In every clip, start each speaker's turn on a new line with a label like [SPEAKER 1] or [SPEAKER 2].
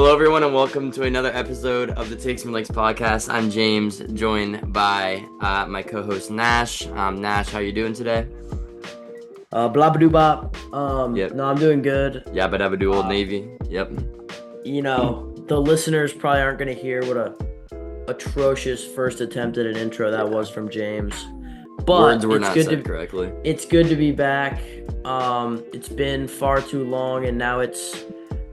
[SPEAKER 1] Hello, everyone, and welcome to another episode of the Takes Me Lakes podcast. I'm James, joined by my co-host Nash. Nash, how you doing today?
[SPEAKER 2] Blah bop.
[SPEAKER 1] Yep.
[SPEAKER 2] No, I'm doing good.
[SPEAKER 1] Yabba dabba do Old Navy. Yep.
[SPEAKER 2] The listeners probably aren't gonna hear what a atrocious first attempt at an intro that was from James. But
[SPEAKER 1] Words were
[SPEAKER 2] it's
[SPEAKER 1] not
[SPEAKER 2] good
[SPEAKER 1] said
[SPEAKER 2] to
[SPEAKER 1] correctly.
[SPEAKER 2] it's good to be back. It's been far too long, and now it's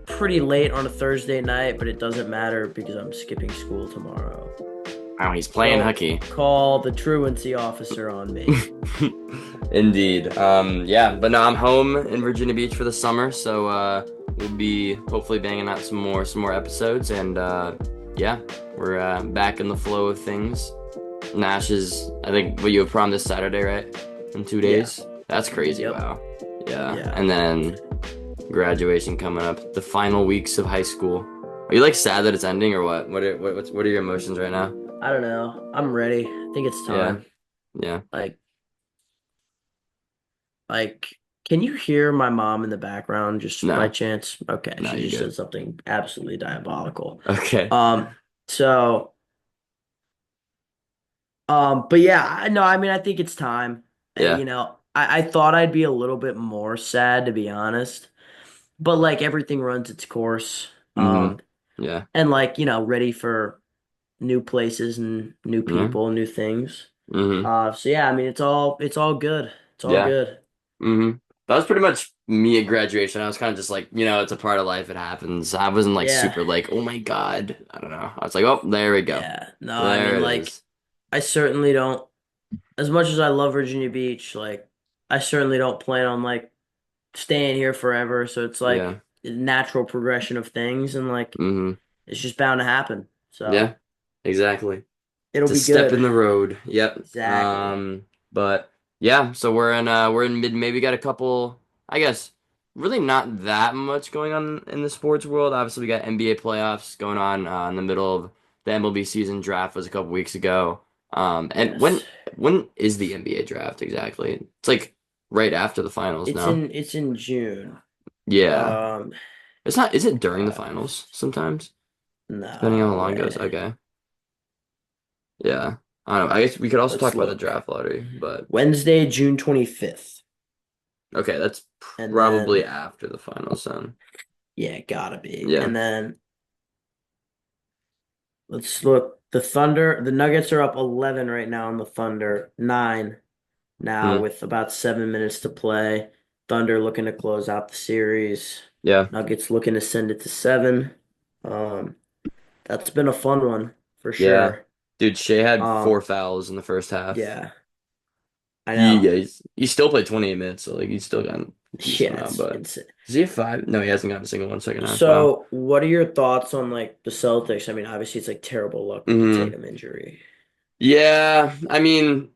[SPEAKER 2] pretty late on a Thursday night, but it doesn't matter because I'm skipping school tomorrow.
[SPEAKER 1] Oh, he's playing
[SPEAKER 2] So,
[SPEAKER 1] hooky.
[SPEAKER 2] Call the truancy officer on me.
[SPEAKER 1] Indeed. Yeah, but no, I'm home in Virginia Beach for the summer, so we'll be hopefully banging out some more episodes, and yeah, we're back in the flow of things. Nash is, I think, you have prom this Saturday, right? In 2 days? Yeah. That's crazy.
[SPEAKER 2] Yep.
[SPEAKER 1] Wow. Yeah.
[SPEAKER 2] Yeah.
[SPEAKER 1] And then graduation coming up, the final weeks of high school. Are you like sad that it's ending, or what? What are your emotions right now?
[SPEAKER 2] I don't know. I'm ready. I think it's time.
[SPEAKER 1] Yeah.
[SPEAKER 2] Like, can you hear my mom in the background just
[SPEAKER 1] No.
[SPEAKER 2] by chance? Okay,
[SPEAKER 1] No,
[SPEAKER 2] she
[SPEAKER 1] you're
[SPEAKER 2] just
[SPEAKER 1] good.
[SPEAKER 2] said something absolutely diabolical.
[SPEAKER 1] Okay.
[SPEAKER 2] So, but yeah, I mean, I think it's time.
[SPEAKER 1] Yeah.
[SPEAKER 2] I thought I'd be a little bit more sad, to be honest, but like everything runs its course.
[SPEAKER 1] Mm-hmm. Yeah.
[SPEAKER 2] And ready for new places and new
[SPEAKER 1] Yeah.
[SPEAKER 2] people and new things.
[SPEAKER 1] Mm-hmm.
[SPEAKER 2] So yeah, I mean, it's all good. It's all
[SPEAKER 1] Yeah.
[SPEAKER 2] good.
[SPEAKER 1] Mm-hmm. That was pretty much me at graduation. I was kind of just like, it's a part of life. It happens. I wasn't like
[SPEAKER 2] Yeah.
[SPEAKER 1] super like, oh my God. I don't know. I was like, oh, there we go.
[SPEAKER 2] Yeah. No, I
[SPEAKER 1] There
[SPEAKER 2] mean,
[SPEAKER 1] it
[SPEAKER 2] like,
[SPEAKER 1] is.
[SPEAKER 2] I certainly don't, as much as I love Virginia Beach, like, I certainly don't plan on, like, staying here forever. So it's
[SPEAKER 1] Yeah.
[SPEAKER 2] like a natural progression of things, and, like,
[SPEAKER 1] Mm-hmm.
[SPEAKER 2] it's just bound to happen.
[SPEAKER 1] Yeah.
[SPEAKER 2] So
[SPEAKER 1] Exactly.
[SPEAKER 2] it'll
[SPEAKER 1] It's a
[SPEAKER 2] be
[SPEAKER 1] step in
[SPEAKER 2] good.
[SPEAKER 1] the road. Yep.
[SPEAKER 2] Exactly.
[SPEAKER 1] But yeah, so we're in mid, maybe got a couple, I guess, really not that much going on in the sports world. Obviously we got NBA playoffs going on in the middle of the MLB season. Draft was a couple weeks ago. And when
[SPEAKER 2] Yes.
[SPEAKER 1] when is the NBA draft exactly? It's like right after the finals, no?
[SPEAKER 2] It's in June.
[SPEAKER 1] Yeah.
[SPEAKER 2] Um,
[SPEAKER 1] It's not, is it during the
[SPEAKER 2] uh,
[SPEAKER 1] finals sometimes? Depending on how
[SPEAKER 2] no
[SPEAKER 1] long it goes.
[SPEAKER 2] way.
[SPEAKER 1] Okay. Yeah. I don't know. I guess we could also talk
[SPEAKER 2] Let's
[SPEAKER 1] about the
[SPEAKER 2] look.
[SPEAKER 1] draft lottery, but
[SPEAKER 2] Wednesday, June 25th.
[SPEAKER 1] okay, that's
[SPEAKER 2] And
[SPEAKER 1] probably
[SPEAKER 2] then,
[SPEAKER 1] after the finals then.
[SPEAKER 2] yeah, gotta be.
[SPEAKER 1] Yeah.
[SPEAKER 2] And then let's look. The Nuggets are up 11 right now on the Thunder, 9 now
[SPEAKER 1] Hmm.
[SPEAKER 2] with about 7 minutes to play. Thunder looking to close out the series.
[SPEAKER 1] Yeah.
[SPEAKER 2] Nuggets looking to send it to 7. Um, that's been a fun one for
[SPEAKER 1] Yeah.
[SPEAKER 2] sure.
[SPEAKER 1] Dude, Shea had
[SPEAKER 2] Um,
[SPEAKER 1] 4 fouls in the first half.
[SPEAKER 2] yeah, I know.
[SPEAKER 1] He still played 28 minutes, so like he's still got a decent
[SPEAKER 2] Yeah,
[SPEAKER 1] amount,
[SPEAKER 2] it's
[SPEAKER 1] but
[SPEAKER 2] insane.
[SPEAKER 1] does he have 5? No, he hasn't gotten a single one second half. Wow.
[SPEAKER 2] So, what are your thoughts on like the Celtics? I mean, obviously it's like terrible luck with the
[SPEAKER 1] Hmm.
[SPEAKER 2] Tatum injury.
[SPEAKER 1] Yeah, I mean,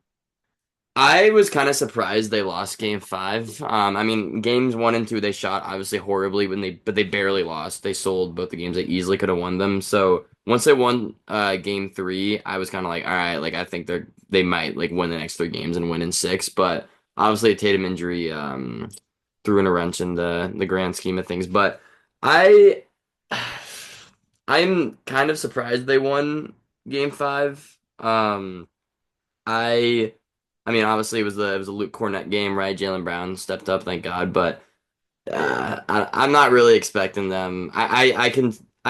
[SPEAKER 1] I was kind of surprised they lost game 5. I mean, games 1 and 2 they shot obviously horribly but they barely lost. They sold both the games. They easily could have won them. So once they won game 3, I was kind of like, all right, like I think they might like win the next 3 games and win in 6. But obviously a Tatum injury threw in a wrench in the grand scheme of things. But I I'm kind of surprised they won game 5. I. I mean, obviously it was a Luke Cornett game, right? Jaylen Brown stepped up, thank God. But
[SPEAKER 2] Yeah.
[SPEAKER 1] I'm not really expecting them. I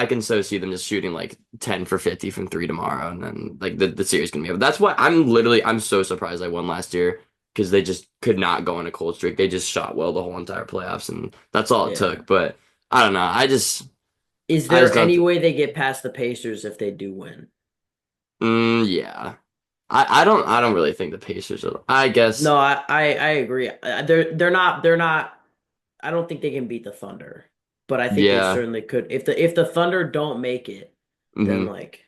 [SPEAKER 1] can so see them just shooting like 10 for 50 from three tomorrow, and then like the series can be over. That's why I'm so surprised they won last year because they just could not go on a cold streak. They just shot well the whole entire playoffs, and that's all it
[SPEAKER 2] Yeah.
[SPEAKER 1] took. But I don't know.
[SPEAKER 2] Is
[SPEAKER 1] I
[SPEAKER 2] there
[SPEAKER 1] just don't.
[SPEAKER 2] any way they get past the Pacers if they do win?
[SPEAKER 1] Yeah. I don't really think the Pacers are. I guess.
[SPEAKER 2] No, I agree. They're not. I don't think they can beat the Thunder, but I think they
[SPEAKER 1] Yeah.
[SPEAKER 2] certainly could. If the Thunder don't make it, then
[SPEAKER 1] Hmm.
[SPEAKER 2] like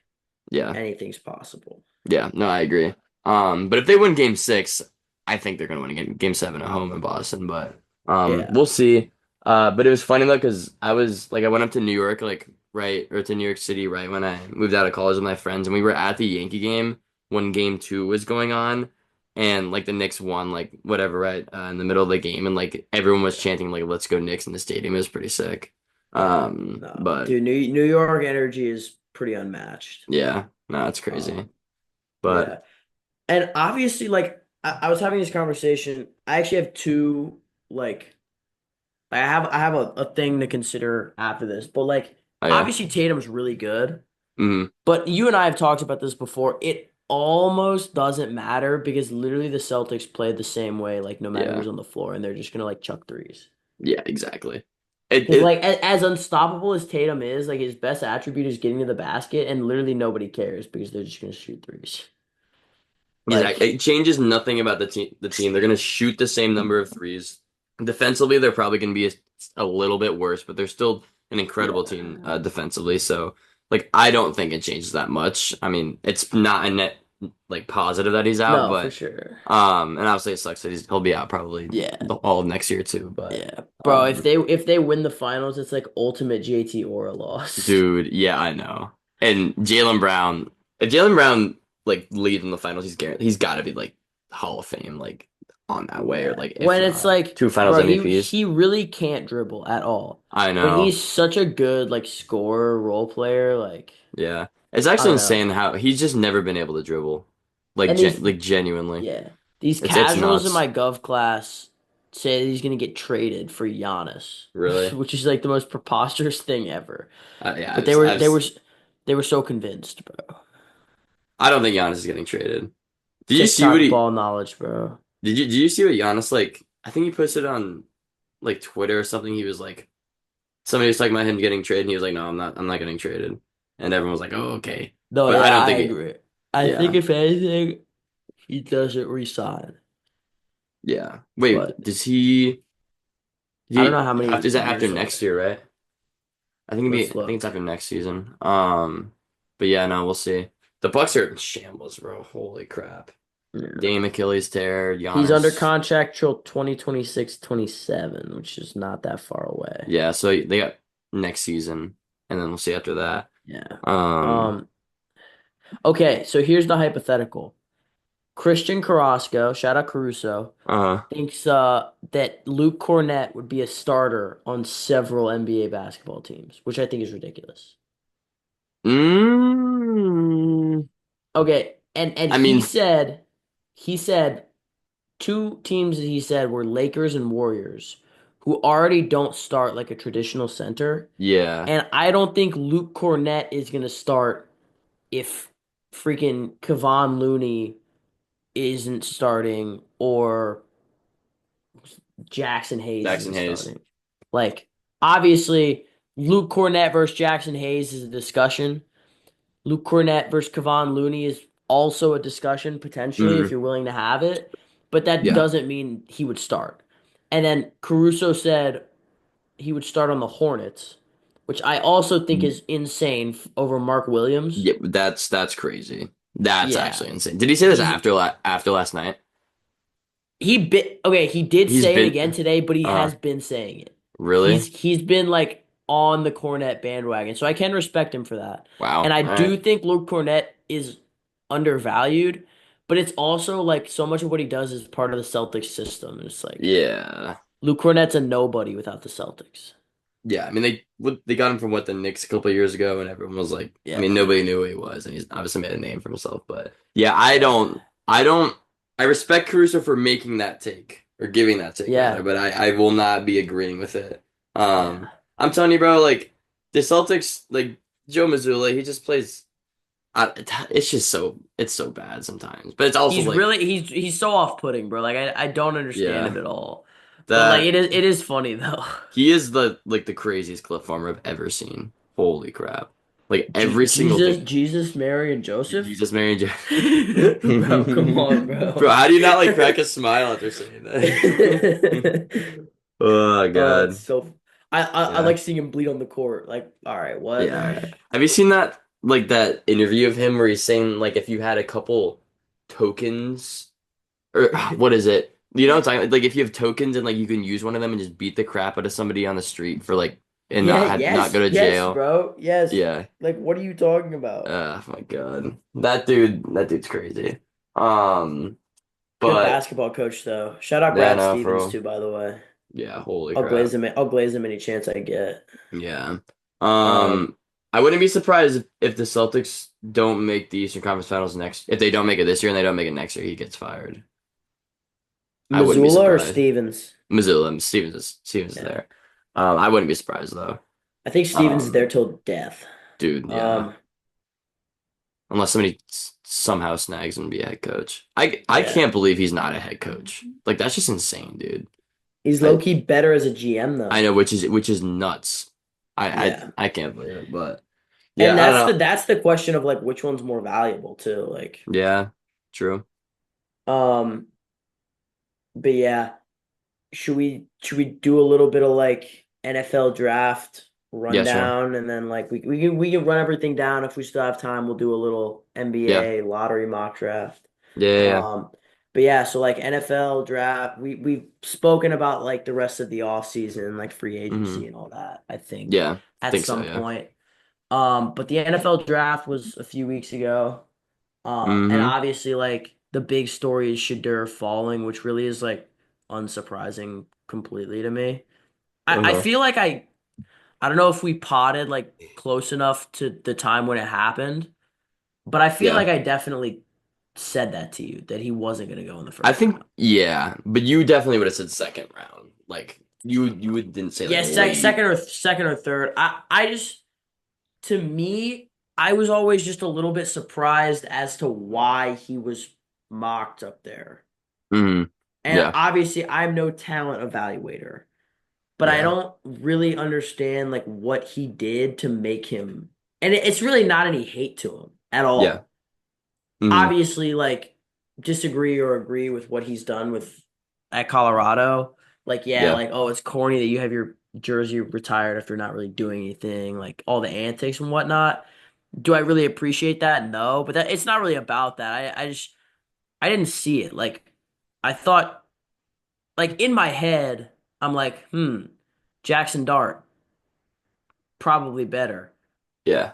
[SPEAKER 1] Yeah.
[SPEAKER 2] anything's possible.
[SPEAKER 1] Yeah, no, I agree. But if they win game 6, I think they're gonna win game 7 at home in Boston. But
[SPEAKER 2] Yeah.
[SPEAKER 1] we'll see. But it was funny though, because I went up to New York like right or to New York City right when I moved out of college with my friends, and we were at the Yankee game when game 2 was going on, and like the Knicks won like whatever right in the middle of the game, and like everyone was chanting like "Let's go Knicks" in the stadium. It was pretty sick.
[SPEAKER 2] Yeah. No,
[SPEAKER 1] But
[SPEAKER 2] dude, New York energy is pretty unmatched.
[SPEAKER 1] yeah, no, it's crazy.
[SPEAKER 2] Um,
[SPEAKER 1] But
[SPEAKER 2] yeah. And obviously, like I was having this conversation. I actually have two like I have a thing to consider after this, but like
[SPEAKER 1] oh yeah,
[SPEAKER 2] obviously Tatum's really good,
[SPEAKER 1] hmm
[SPEAKER 2] but you and I have talked about this before. It almost doesn't matter because literally the Celtics play the same way, like no matter
[SPEAKER 1] yeah,
[SPEAKER 2] who's on the floor, and they're just gonna like chuck threes.
[SPEAKER 1] yeah, exactly. It
[SPEAKER 2] Because
[SPEAKER 1] it
[SPEAKER 2] like as unstoppable as Tatum is, like his best attribute is getting to the basket, and literally nobody cares because they're just gonna shoot threes.
[SPEAKER 1] exactly
[SPEAKER 2] Like,
[SPEAKER 1] it changes nothing about the team. The team they're gonna shoot the same number of threes. Defensively, they're probably gonna be a little bit worse, but they're still an incredible team
[SPEAKER 2] yeah,
[SPEAKER 1] defensively. So like I don't think it changes that much. I mean, it's not a net like positive that he's out,
[SPEAKER 2] no, for
[SPEAKER 1] but
[SPEAKER 2] sure.
[SPEAKER 1] and obviously it sucks that he'll be out probably
[SPEAKER 2] Yeah,
[SPEAKER 1] all of next year too. But
[SPEAKER 2] yeah, bro. If
[SPEAKER 1] um,
[SPEAKER 2] they win the finals, it's like ultimate JT Aura loss.
[SPEAKER 1] dude, yeah, I know. And Jalen Brown, if Jalen Brown like leads in the finals, he's got to be like Hall of Fame, like on that way, or
[SPEAKER 2] Yeah.
[SPEAKER 1] like if
[SPEAKER 2] When it's
[SPEAKER 1] not
[SPEAKER 2] like,
[SPEAKER 1] two Finals
[SPEAKER 2] bro,
[SPEAKER 1] MVPs.
[SPEAKER 2] he really can't dribble at all.
[SPEAKER 1] I
[SPEAKER 2] But
[SPEAKER 1] know.
[SPEAKER 2] he's such a good like scorer, role player, like
[SPEAKER 1] Yeah, it's
[SPEAKER 2] I
[SPEAKER 1] actually
[SPEAKER 2] don't know.
[SPEAKER 1] insane how he's just never been able to dribble, like
[SPEAKER 2] And these
[SPEAKER 1] like genuinely.
[SPEAKER 2] yeah, these
[SPEAKER 1] It's
[SPEAKER 2] casuals in
[SPEAKER 1] nuts,
[SPEAKER 2] my gov class say that he's gonna get traded for Giannis,
[SPEAKER 1] really.
[SPEAKER 2] which is like the most preposterous thing ever.
[SPEAKER 1] Yeah,
[SPEAKER 2] But they were so convinced, bro.
[SPEAKER 1] I don't think Giannis is getting traded. Did you see what
[SPEAKER 2] TikTok
[SPEAKER 1] he?
[SPEAKER 2] ball knowledge, bro.
[SPEAKER 1] Did you see what Giannis like? I think he posted on like Twitter or something. He was like. Somebody was talking about him getting traded, and he was like, "No, I'm not getting traded." And everyone was like, "Oh, okay."
[SPEAKER 2] No,
[SPEAKER 1] But I
[SPEAKER 2] yeah,
[SPEAKER 1] don't
[SPEAKER 2] I
[SPEAKER 1] think it.
[SPEAKER 2] agree. I think
[SPEAKER 1] Yeah,
[SPEAKER 2] if anything, he doesn't resign.
[SPEAKER 1] yeah. Wait,
[SPEAKER 2] But
[SPEAKER 1] does he?
[SPEAKER 2] I don't know how many
[SPEAKER 1] Is that after
[SPEAKER 2] years
[SPEAKER 1] next
[SPEAKER 2] left.
[SPEAKER 1] year, right?
[SPEAKER 2] Let's
[SPEAKER 1] I think it's
[SPEAKER 2] look.
[SPEAKER 1] after next season. But yeah, no, we'll see. The Bucks are in shambles, bro. Holy crap.
[SPEAKER 2] Yeah.
[SPEAKER 1] Dame Achilles tear,
[SPEAKER 2] He's under
[SPEAKER 1] Giannis.
[SPEAKER 2] contract till 2026, 27, which is not that far away.
[SPEAKER 1] Yeah, so they got next season, and then we'll see after that.
[SPEAKER 2] Yeah.
[SPEAKER 1] Um,
[SPEAKER 2] Um, okay, so here's the hypothetical. Christian Carrasco, shout out Caruso,
[SPEAKER 1] uh,
[SPEAKER 2] thinks that Luke Cornett would be a starter on several NBA basketball teams, which I think is ridiculous.
[SPEAKER 1] mm,
[SPEAKER 2] Okay, and
[SPEAKER 1] I mean,
[SPEAKER 2] he said two teams that he said were Lakers and Warriors, who already don't start like a traditional center.
[SPEAKER 1] yeah,
[SPEAKER 2] And I don't think Luke Cornett is gonna start if freaking Kevon Looney isn't starting or Jackson Hayes
[SPEAKER 1] Jackson
[SPEAKER 2] isn't
[SPEAKER 1] Hayes.
[SPEAKER 2] starting. Like, obviously, Luke Cornett versus Jackson Hayes is a discussion. Luke Cornett versus Kevon Looney is also a discussion potentially if
[SPEAKER 1] Mm,
[SPEAKER 2] you're willing to have it, but that
[SPEAKER 1] yeah.
[SPEAKER 2] doesn't mean he would start. And then Caruso said he would start on the Hornets, which I also think is insane over Mark Williams.
[SPEAKER 1] Yeah, that's crazy. That's
[SPEAKER 2] Yeah.
[SPEAKER 1] actually insane. Did he say this
[SPEAKER 2] He's
[SPEAKER 1] after last night?
[SPEAKER 2] he did
[SPEAKER 1] He's
[SPEAKER 2] say it
[SPEAKER 1] been
[SPEAKER 2] again today, but he
[SPEAKER 1] uh
[SPEAKER 2] has been saying it.
[SPEAKER 1] really?
[SPEAKER 2] He's been like on the Cornette bandwagon. So I can respect him for that. And
[SPEAKER 1] Wow.
[SPEAKER 2] I
[SPEAKER 1] All right.
[SPEAKER 2] do think Luke Cornette is undervalued, but it's also like so much of what he does is part of the Celtics system. And it's like
[SPEAKER 1] Yeah.
[SPEAKER 2] Luke Cornette's a nobody without the Celtics.
[SPEAKER 1] Yeah. I mean they got him from what the Knicks a couple of years ago and everyone was like I
[SPEAKER 2] Yeah.
[SPEAKER 1] mean nobody knew who he was and he's obviously made a name for himself. But yeah,
[SPEAKER 2] Yeah.
[SPEAKER 1] I don't I respect Caruso for making that take or giving that take rather,
[SPEAKER 2] Yeah.
[SPEAKER 1] but I will not be agreeing with it.
[SPEAKER 2] Yeah.
[SPEAKER 1] I'm telling you, bro, like the Celtics, like Joe Mazzulla, he just plays it's just it's so bad sometimes. But it's also like
[SPEAKER 2] He's so off-putting, bro. Like I don't understand
[SPEAKER 1] yeah,
[SPEAKER 2] it at all. But like
[SPEAKER 1] that
[SPEAKER 2] it is funny though.
[SPEAKER 1] he is the like the craziest cliff farmer I've ever seen. Holy crap. Like every single thing.
[SPEAKER 2] Jesus, Mary, and Joseph?
[SPEAKER 1] Jesus, Mary, and
[SPEAKER 2] Bro, come on,
[SPEAKER 1] Bro,
[SPEAKER 2] bro.
[SPEAKER 1] how do you not like crack a smile after saying that? Oh
[SPEAKER 2] It's
[SPEAKER 1] God.
[SPEAKER 2] so I
[SPEAKER 1] Yeah.
[SPEAKER 2] like seeing him bleed on the court. Like, all right, what?
[SPEAKER 1] Yeah. Have you seen that like that interview of him where he's saying like if you had a couple tokens or what is it? You know what I'm talking like if you have tokens and like you can use one of them and just beat the crap out of somebody on the street for like and
[SPEAKER 2] Yeah,
[SPEAKER 1] not go to
[SPEAKER 2] yes,
[SPEAKER 1] jail.
[SPEAKER 2] bro. Yes.
[SPEAKER 1] Yeah.
[SPEAKER 2] Like, what are you talking about?
[SPEAKER 1] Oh my God. That dude's crazy.
[SPEAKER 2] Good
[SPEAKER 1] But
[SPEAKER 2] basketball coach, though. Shout out
[SPEAKER 1] yeah,
[SPEAKER 2] Brad
[SPEAKER 1] no, for
[SPEAKER 2] Stevens
[SPEAKER 1] real.
[SPEAKER 2] too, by the way.
[SPEAKER 1] Yeah, holy crap.
[SPEAKER 2] I'll glaze him any chance I get.
[SPEAKER 1] Yeah.
[SPEAKER 2] Um,
[SPEAKER 1] I wouldn't be surprised if the Celtics don't make the Eastern Conference Finals next. If they don't make it this year and they don't make it next year, he gets fired. I wouldn't be
[SPEAKER 2] Missoula or
[SPEAKER 1] surprised.
[SPEAKER 2] Stevens?
[SPEAKER 1] Missoula, Stevens is
[SPEAKER 2] Yeah,
[SPEAKER 1] there. I wouldn't be surprised though.
[SPEAKER 2] I think Stevens is there
[SPEAKER 1] Um,
[SPEAKER 2] till death.
[SPEAKER 1] dude, yeah.
[SPEAKER 2] Um,
[SPEAKER 1] Unless somebody somehow snags him to be a head coach. I
[SPEAKER 2] yeah,
[SPEAKER 1] can't believe he's not a head coach. Like that's just insane, dude.
[SPEAKER 2] he's low
[SPEAKER 1] I
[SPEAKER 2] key better as a GM
[SPEAKER 1] I
[SPEAKER 2] though.
[SPEAKER 1] know which is nuts.
[SPEAKER 2] Yeah,
[SPEAKER 1] I can't believe it, but
[SPEAKER 2] and
[SPEAKER 1] yeah, I don't know.
[SPEAKER 2] that's the question of like which one's more valuable too. Like,
[SPEAKER 1] Yeah, true.
[SPEAKER 2] um, but yeah. Should we do a little bit of like NFL draft
[SPEAKER 1] Yeah, sure.
[SPEAKER 2] rundown and then like we can run everything down if we still have time. We'll do a little
[SPEAKER 1] Yeah.
[SPEAKER 2] NBA lottery mock draft.
[SPEAKER 1] Yeah, yeah, yeah.
[SPEAKER 2] But yeah, so like NFL draft, we've spoken about like the rest of the off season, like free
[SPEAKER 1] Hmm.
[SPEAKER 2] agency and all that, I think,
[SPEAKER 1] Yeah,
[SPEAKER 2] at
[SPEAKER 1] think so,
[SPEAKER 2] some
[SPEAKER 1] yeah.
[SPEAKER 2] point. But the NFL draft was a few weeks ago. And
[SPEAKER 1] Hmm.
[SPEAKER 2] obviously, like the big story is Shadur falling, which really is like unsurprising completely to me. I
[SPEAKER 1] Uh-huh.
[SPEAKER 2] feel like I don't know if we potted like close enough to the time when it happened, but I feel
[SPEAKER 1] Yeah.
[SPEAKER 2] like I definitely said that to you that he wasn't going to go in the
[SPEAKER 1] I
[SPEAKER 2] first
[SPEAKER 1] think
[SPEAKER 2] round.
[SPEAKER 1] yeah, but you definitely would have said second round. Like didn't say like
[SPEAKER 2] Yes,
[SPEAKER 1] late.
[SPEAKER 2] second or third. I just to me, I was always just a little bit surprised as to why he was mocked up there.
[SPEAKER 1] Hmm.
[SPEAKER 2] And
[SPEAKER 1] Yeah.
[SPEAKER 2] obviously, I'm no talent evaluator, but I
[SPEAKER 1] Yeah.
[SPEAKER 2] don't really understand like what he did to make him. And it's really not any hate to him at
[SPEAKER 1] Yeah.
[SPEAKER 2] all.
[SPEAKER 1] Hmm.
[SPEAKER 2] Obviously, like disagree or agree with what he's done with at Colorado. Like, yeah,
[SPEAKER 1] Yeah.
[SPEAKER 2] like oh, it's corny that you have your jersey retired if you're not really doing anything, like all the antics and whatnot. Do I really appreciate that? No, but it's not really about that. I didn't see it. Like I thought like in my head, I'm like, Jackson Dart, probably better.
[SPEAKER 1] Yeah.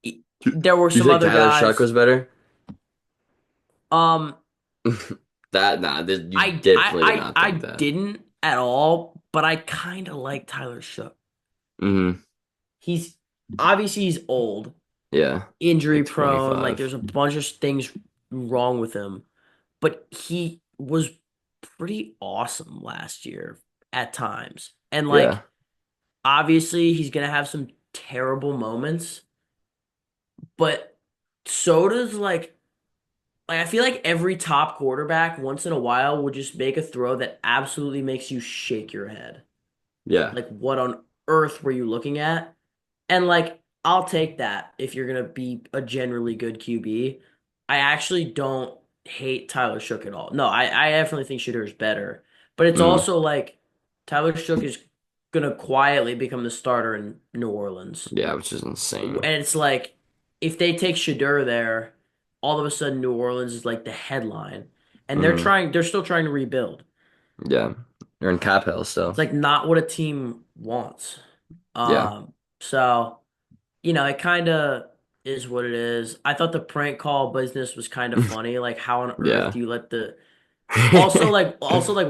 [SPEAKER 1] Do
[SPEAKER 2] There were
[SPEAKER 1] you
[SPEAKER 2] some
[SPEAKER 1] think
[SPEAKER 2] other
[SPEAKER 1] Tyler Shuck
[SPEAKER 2] guys.
[SPEAKER 1] was better?
[SPEAKER 2] Um,
[SPEAKER 1] That nah, you definitely did not
[SPEAKER 2] I
[SPEAKER 1] think that.
[SPEAKER 2] didn't at all, but I kind of like Tyler Shook.
[SPEAKER 1] Hmm.
[SPEAKER 2] He's obviously he's old,
[SPEAKER 1] Yeah.
[SPEAKER 2] injury
[SPEAKER 1] Like
[SPEAKER 2] prone, like there's
[SPEAKER 1] 25.
[SPEAKER 2] a bunch of things wrong with him, but he was pretty awesome last year at times. And
[SPEAKER 1] Yeah.
[SPEAKER 2] like obviously he's gonna have some terrible moments, but so does like I feel like every top quarterback once in a while will just make a throw that absolutely makes you shake your head.
[SPEAKER 1] Yeah.
[SPEAKER 2] Like what on earth were you looking at? And like I'll take that if you're gonna be a generally good QB. I actually don't hate Tyler Shook at all. No, I definitely think Shooter is better. But it's
[SPEAKER 1] Hmm.
[SPEAKER 2] also like Tyler Shook is gonna quietly become the starter in New Orleans.
[SPEAKER 1] Yeah, which is
[SPEAKER 2] And
[SPEAKER 1] insane.
[SPEAKER 2] it's like if they take Shadur there, all of a sudden New Orleans is like the headline. And
[SPEAKER 1] Hmm.
[SPEAKER 2] they're still trying to rebuild.
[SPEAKER 1] Yeah. You're in Cap Hill
[SPEAKER 2] It's
[SPEAKER 1] still.
[SPEAKER 2] like not what a team wants.
[SPEAKER 1] Yeah.
[SPEAKER 2] So it kind of is what it is. I thought the prank call business was kind of funny. Like, how on earth
[SPEAKER 1] Yeah.
[SPEAKER 2] do you let the also like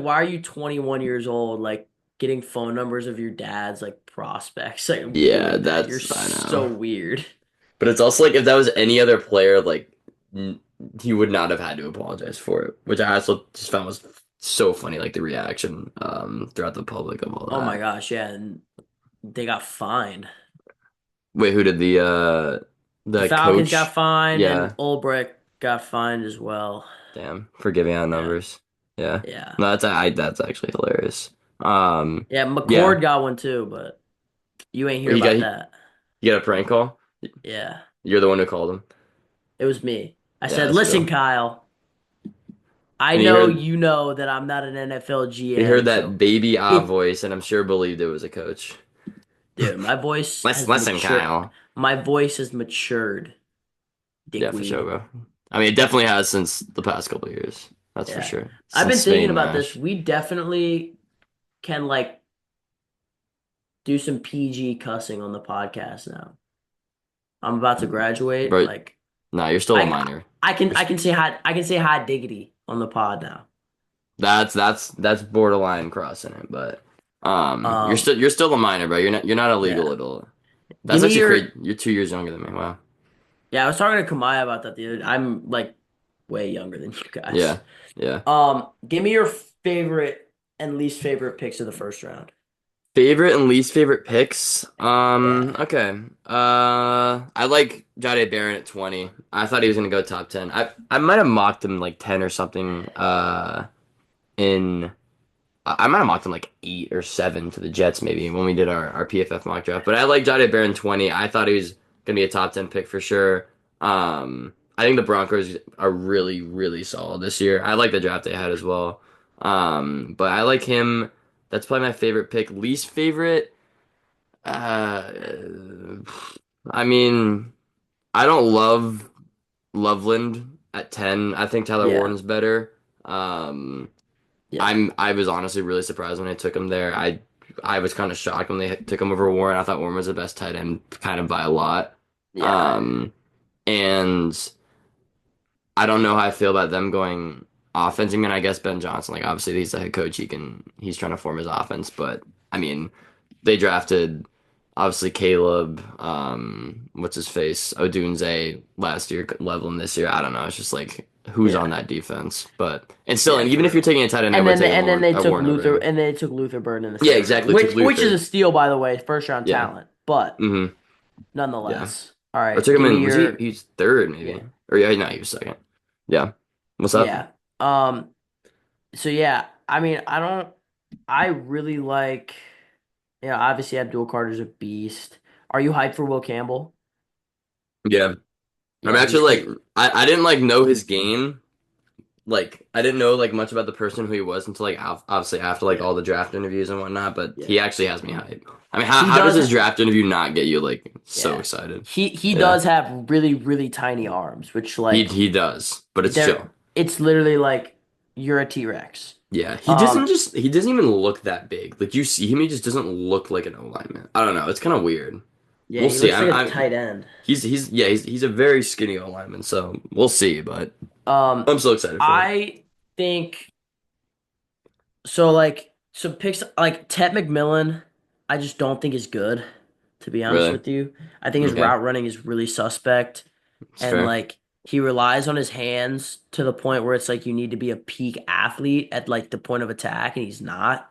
[SPEAKER 2] why are you 21 years old like getting phone numbers of your dad's like prospects like
[SPEAKER 1] Yeah,
[SPEAKER 2] doing that? You're
[SPEAKER 1] that's I
[SPEAKER 2] so
[SPEAKER 1] know.
[SPEAKER 2] weird.
[SPEAKER 1] But it's also like if that was any other player, like he would not have had to apologize for it, which I also just found was so funny, like the reaction throughout the public of all
[SPEAKER 2] Oh my
[SPEAKER 1] that.
[SPEAKER 2] gosh, yeah, and they got fined.
[SPEAKER 1] Wait, who did
[SPEAKER 2] The
[SPEAKER 1] the
[SPEAKER 2] Falcons got
[SPEAKER 1] coach?
[SPEAKER 2] fined and
[SPEAKER 1] Yeah,
[SPEAKER 2] Ulbrich got fined as well.
[SPEAKER 1] damn, for giving out
[SPEAKER 2] Yeah,
[SPEAKER 1] numbers. Yeah.
[SPEAKER 2] yeah,
[SPEAKER 1] No, that's actually hilarious.
[SPEAKER 2] yeah.
[SPEAKER 1] Yeah.
[SPEAKER 2] McCord got one too, but you ain't hear
[SPEAKER 1] Well,
[SPEAKER 2] about that.
[SPEAKER 1] he got a prank call.
[SPEAKER 2] Yeah,
[SPEAKER 1] You're the one who called him.
[SPEAKER 2] it was me. I
[SPEAKER 1] Yeah,
[SPEAKER 2] said,
[SPEAKER 1] that's
[SPEAKER 2] "Listen,
[SPEAKER 1] true.
[SPEAKER 2] Kyle, I
[SPEAKER 1] And he
[SPEAKER 2] know
[SPEAKER 1] heard
[SPEAKER 2] you know that I'm not an NFL
[SPEAKER 1] he heard
[SPEAKER 2] GM,
[SPEAKER 1] that
[SPEAKER 2] so
[SPEAKER 1] baby ah
[SPEAKER 2] if
[SPEAKER 1] voice, and I'm sure believed it was a coach.
[SPEAKER 2] dude, my voice
[SPEAKER 1] Listen,
[SPEAKER 2] has
[SPEAKER 1] listen,
[SPEAKER 2] matured.
[SPEAKER 1] Kyle.
[SPEAKER 2] My voice has matured,
[SPEAKER 1] Yeah, for sure,
[SPEAKER 2] dickweed."
[SPEAKER 1] bro. I mean, it definitely has since the past couple of years. That's for
[SPEAKER 2] Yeah,
[SPEAKER 1] sure.
[SPEAKER 2] I've
[SPEAKER 1] Since
[SPEAKER 2] been thinking
[SPEAKER 1] Spain
[SPEAKER 2] about this.
[SPEAKER 1] Nash.
[SPEAKER 2] We definitely can like do some PG cussing on the podcast now. I'm about to graduate.
[SPEAKER 1] Bro, nah, you're still a
[SPEAKER 2] I
[SPEAKER 1] minor.
[SPEAKER 2] I can
[SPEAKER 1] You're,
[SPEAKER 2] I can say hi diggity on the pod now.
[SPEAKER 1] That's borderline crossing it, but
[SPEAKER 2] Um,
[SPEAKER 1] you're still a minor, bro. You're not a legal
[SPEAKER 2] yeah.
[SPEAKER 1] adult.
[SPEAKER 2] Give
[SPEAKER 1] That's
[SPEAKER 2] me
[SPEAKER 1] actually
[SPEAKER 2] your
[SPEAKER 1] crazy. You're 2 years younger than me. Wow.
[SPEAKER 2] Yeah, I was talking to Kamaya about that the other. I'm like way younger than you guys.
[SPEAKER 1] Yeah. Yeah.
[SPEAKER 2] Give me your favorite and least favorite picks of the first round.
[SPEAKER 1] Favorite and least favorite picks.
[SPEAKER 2] Yeah.
[SPEAKER 1] Okay. I like Jade Barron at 20. I thought he was gonna go top 10. I might have mocked him like 10 or something. In I might have mocked him like 8 or 7 to the Jets maybe when we did our PFF mock draft. But I like Jade Barron 20. I thought he was gonna be a top 10 pick for sure. I think the Broncos are really, really solid this year. I like the draft they had as well. But I like him. That's probably my favorite pick. Least favorite. Uh, I mean, I don't love Loveland at 10. I think Tyler
[SPEAKER 2] Yeah.
[SPEAKER 1] Warden's better. Um,
[SPEAKER 2] Yeah.
[SPEAKER 1] I was honestly really surprised when they took him there. I was kind of shocked when they took him over Warren. I thought Warren was the best tight end, kind of by a lot.
[SPEAKER 2] Yeah.
[SPEAKER 1] Um, and I don't know how I feel about them going offense. I mean, I guess Ben Johnson, like obviously he's the head coach, he's trying to form his offense, but I mean, they drafted obviously Caleb, what's his face, Odunze last year, Leveland this year. I don't know. It's just like who's on
[SPEAKER 2] Yeah.
[SPEAKER 1] that defense, but and still,
[SPEAKER 2] Yeah,
[SPEAKER 1] and
[SPEAKER 2] for
[SPEAKER 1] even if you're
[SPEAKER 2] real.
[SPEAKER 1] taking a tight end, I would take
[SPEAKER 2] And then they
[SPEAKER 1] A
[SPEAKER 2] took
[SPEAKER 1] Warren over
[SPEAKER 2] Luther
[SPEAKER 1] him.
[SPEAKER 2] and they took Luther Burden in the
[SPEAKER 1] Yeah,
[SPEAKER 2] second round,
[SPEAKER 1] exactly. Took
[SPEAKER 2] which is
[SPEAKER 1] Luther.
[SPEAKER 2] a steal, by the way, first round
[SPEAKER 1] Yeah.
[SPEAKER 2] talent. But
[SPEAKER 1] hmm Yeah.
[SPEAKER 2] nonetheless, all
[SPEAKER 1] Or
[SPEAKER 2] right,
[SPEAKER 1] took him
[SPEAKER 2] give me
[SPEAKER 1] in. Was he?
[SPEAKER 2] your
[SPEAKER 1] He's third
[SPEAKER 2] yeah.
[SPEAKER 1] maybe. Or yeah, no, he was second. Yeah. What's up?
[SPEAKER 2] Yeah. So yeah, I mean, I really like, obviously Abdul Carter's a beast. Are you hyped for Will Campbell?
[SPEAKER 1] Yeah. I'm
[SPEAKER 2] Yeah,
[SPEAKER 1] actually like I didn't like know his game. Like I didn't know like much about the person who he was until like obviously after like
[SPEAKER 2] yeah,
[SPEAKER 1] all the draft interviews and whatnot. But
[SPEAKER 2] yeah.
[SPEAKER 1] he actually has me hyped. I mean,
[SPEAKER 2] He
[SPEAKER 1] how does
[SPEAKER 2] does,
[SPEAKER 1] his draft interview not get you like so
[SPEAKER 2] yeah.
[SPEAKER 1] excited?
[SPEAKER 2] He
[SPEAKER 1] Yeah,
[SPEAKER 2] does have really, really tiny arms, which like
[SPEAKER 1] he does, but it's
[SPEAKER 2] they're
[SPEAKER 1] chill.
[SPEAKER 2] it's literally like you're a T-Rex.
[SPEAKER 1] Yeah,
[SPEAKER 2] Um,
[SPEAKER 1] he doesn't even look that big. Like you see him, he just doesn't look like an O lineman. I don't know. It's kind of weird.
[SPEAKER 2] yeah,
[SPEAKER 1] We'll
[SPEAKER 2] he
[SPEAKER 1] see.
[SPEAKER 2] looks like a tight end.
[SPEAKER 1] He's a very skinny O lineman, so we'll see. But
[SPEAKER 2] Um,
[SPEAKER 1] I'm so excited for it.
[SPEAKER 2] I think so. Like some picks like Ted McMillan, I just don't think is good. To be honest
[SPEAKER 1] Really?
[SPEAKER 2] with you, I think his
[SPEAKER 1] Okay,
[SPEAKER 2] route running is really suspect,
[SPEAKER 1] it's
[SPEAKER 2] and
[SPEAKER 1] fair.
[SPEAKER 2] like he relies on his hands to the point where it's like you need to be a peak athlete at like the point of attack, and he's not.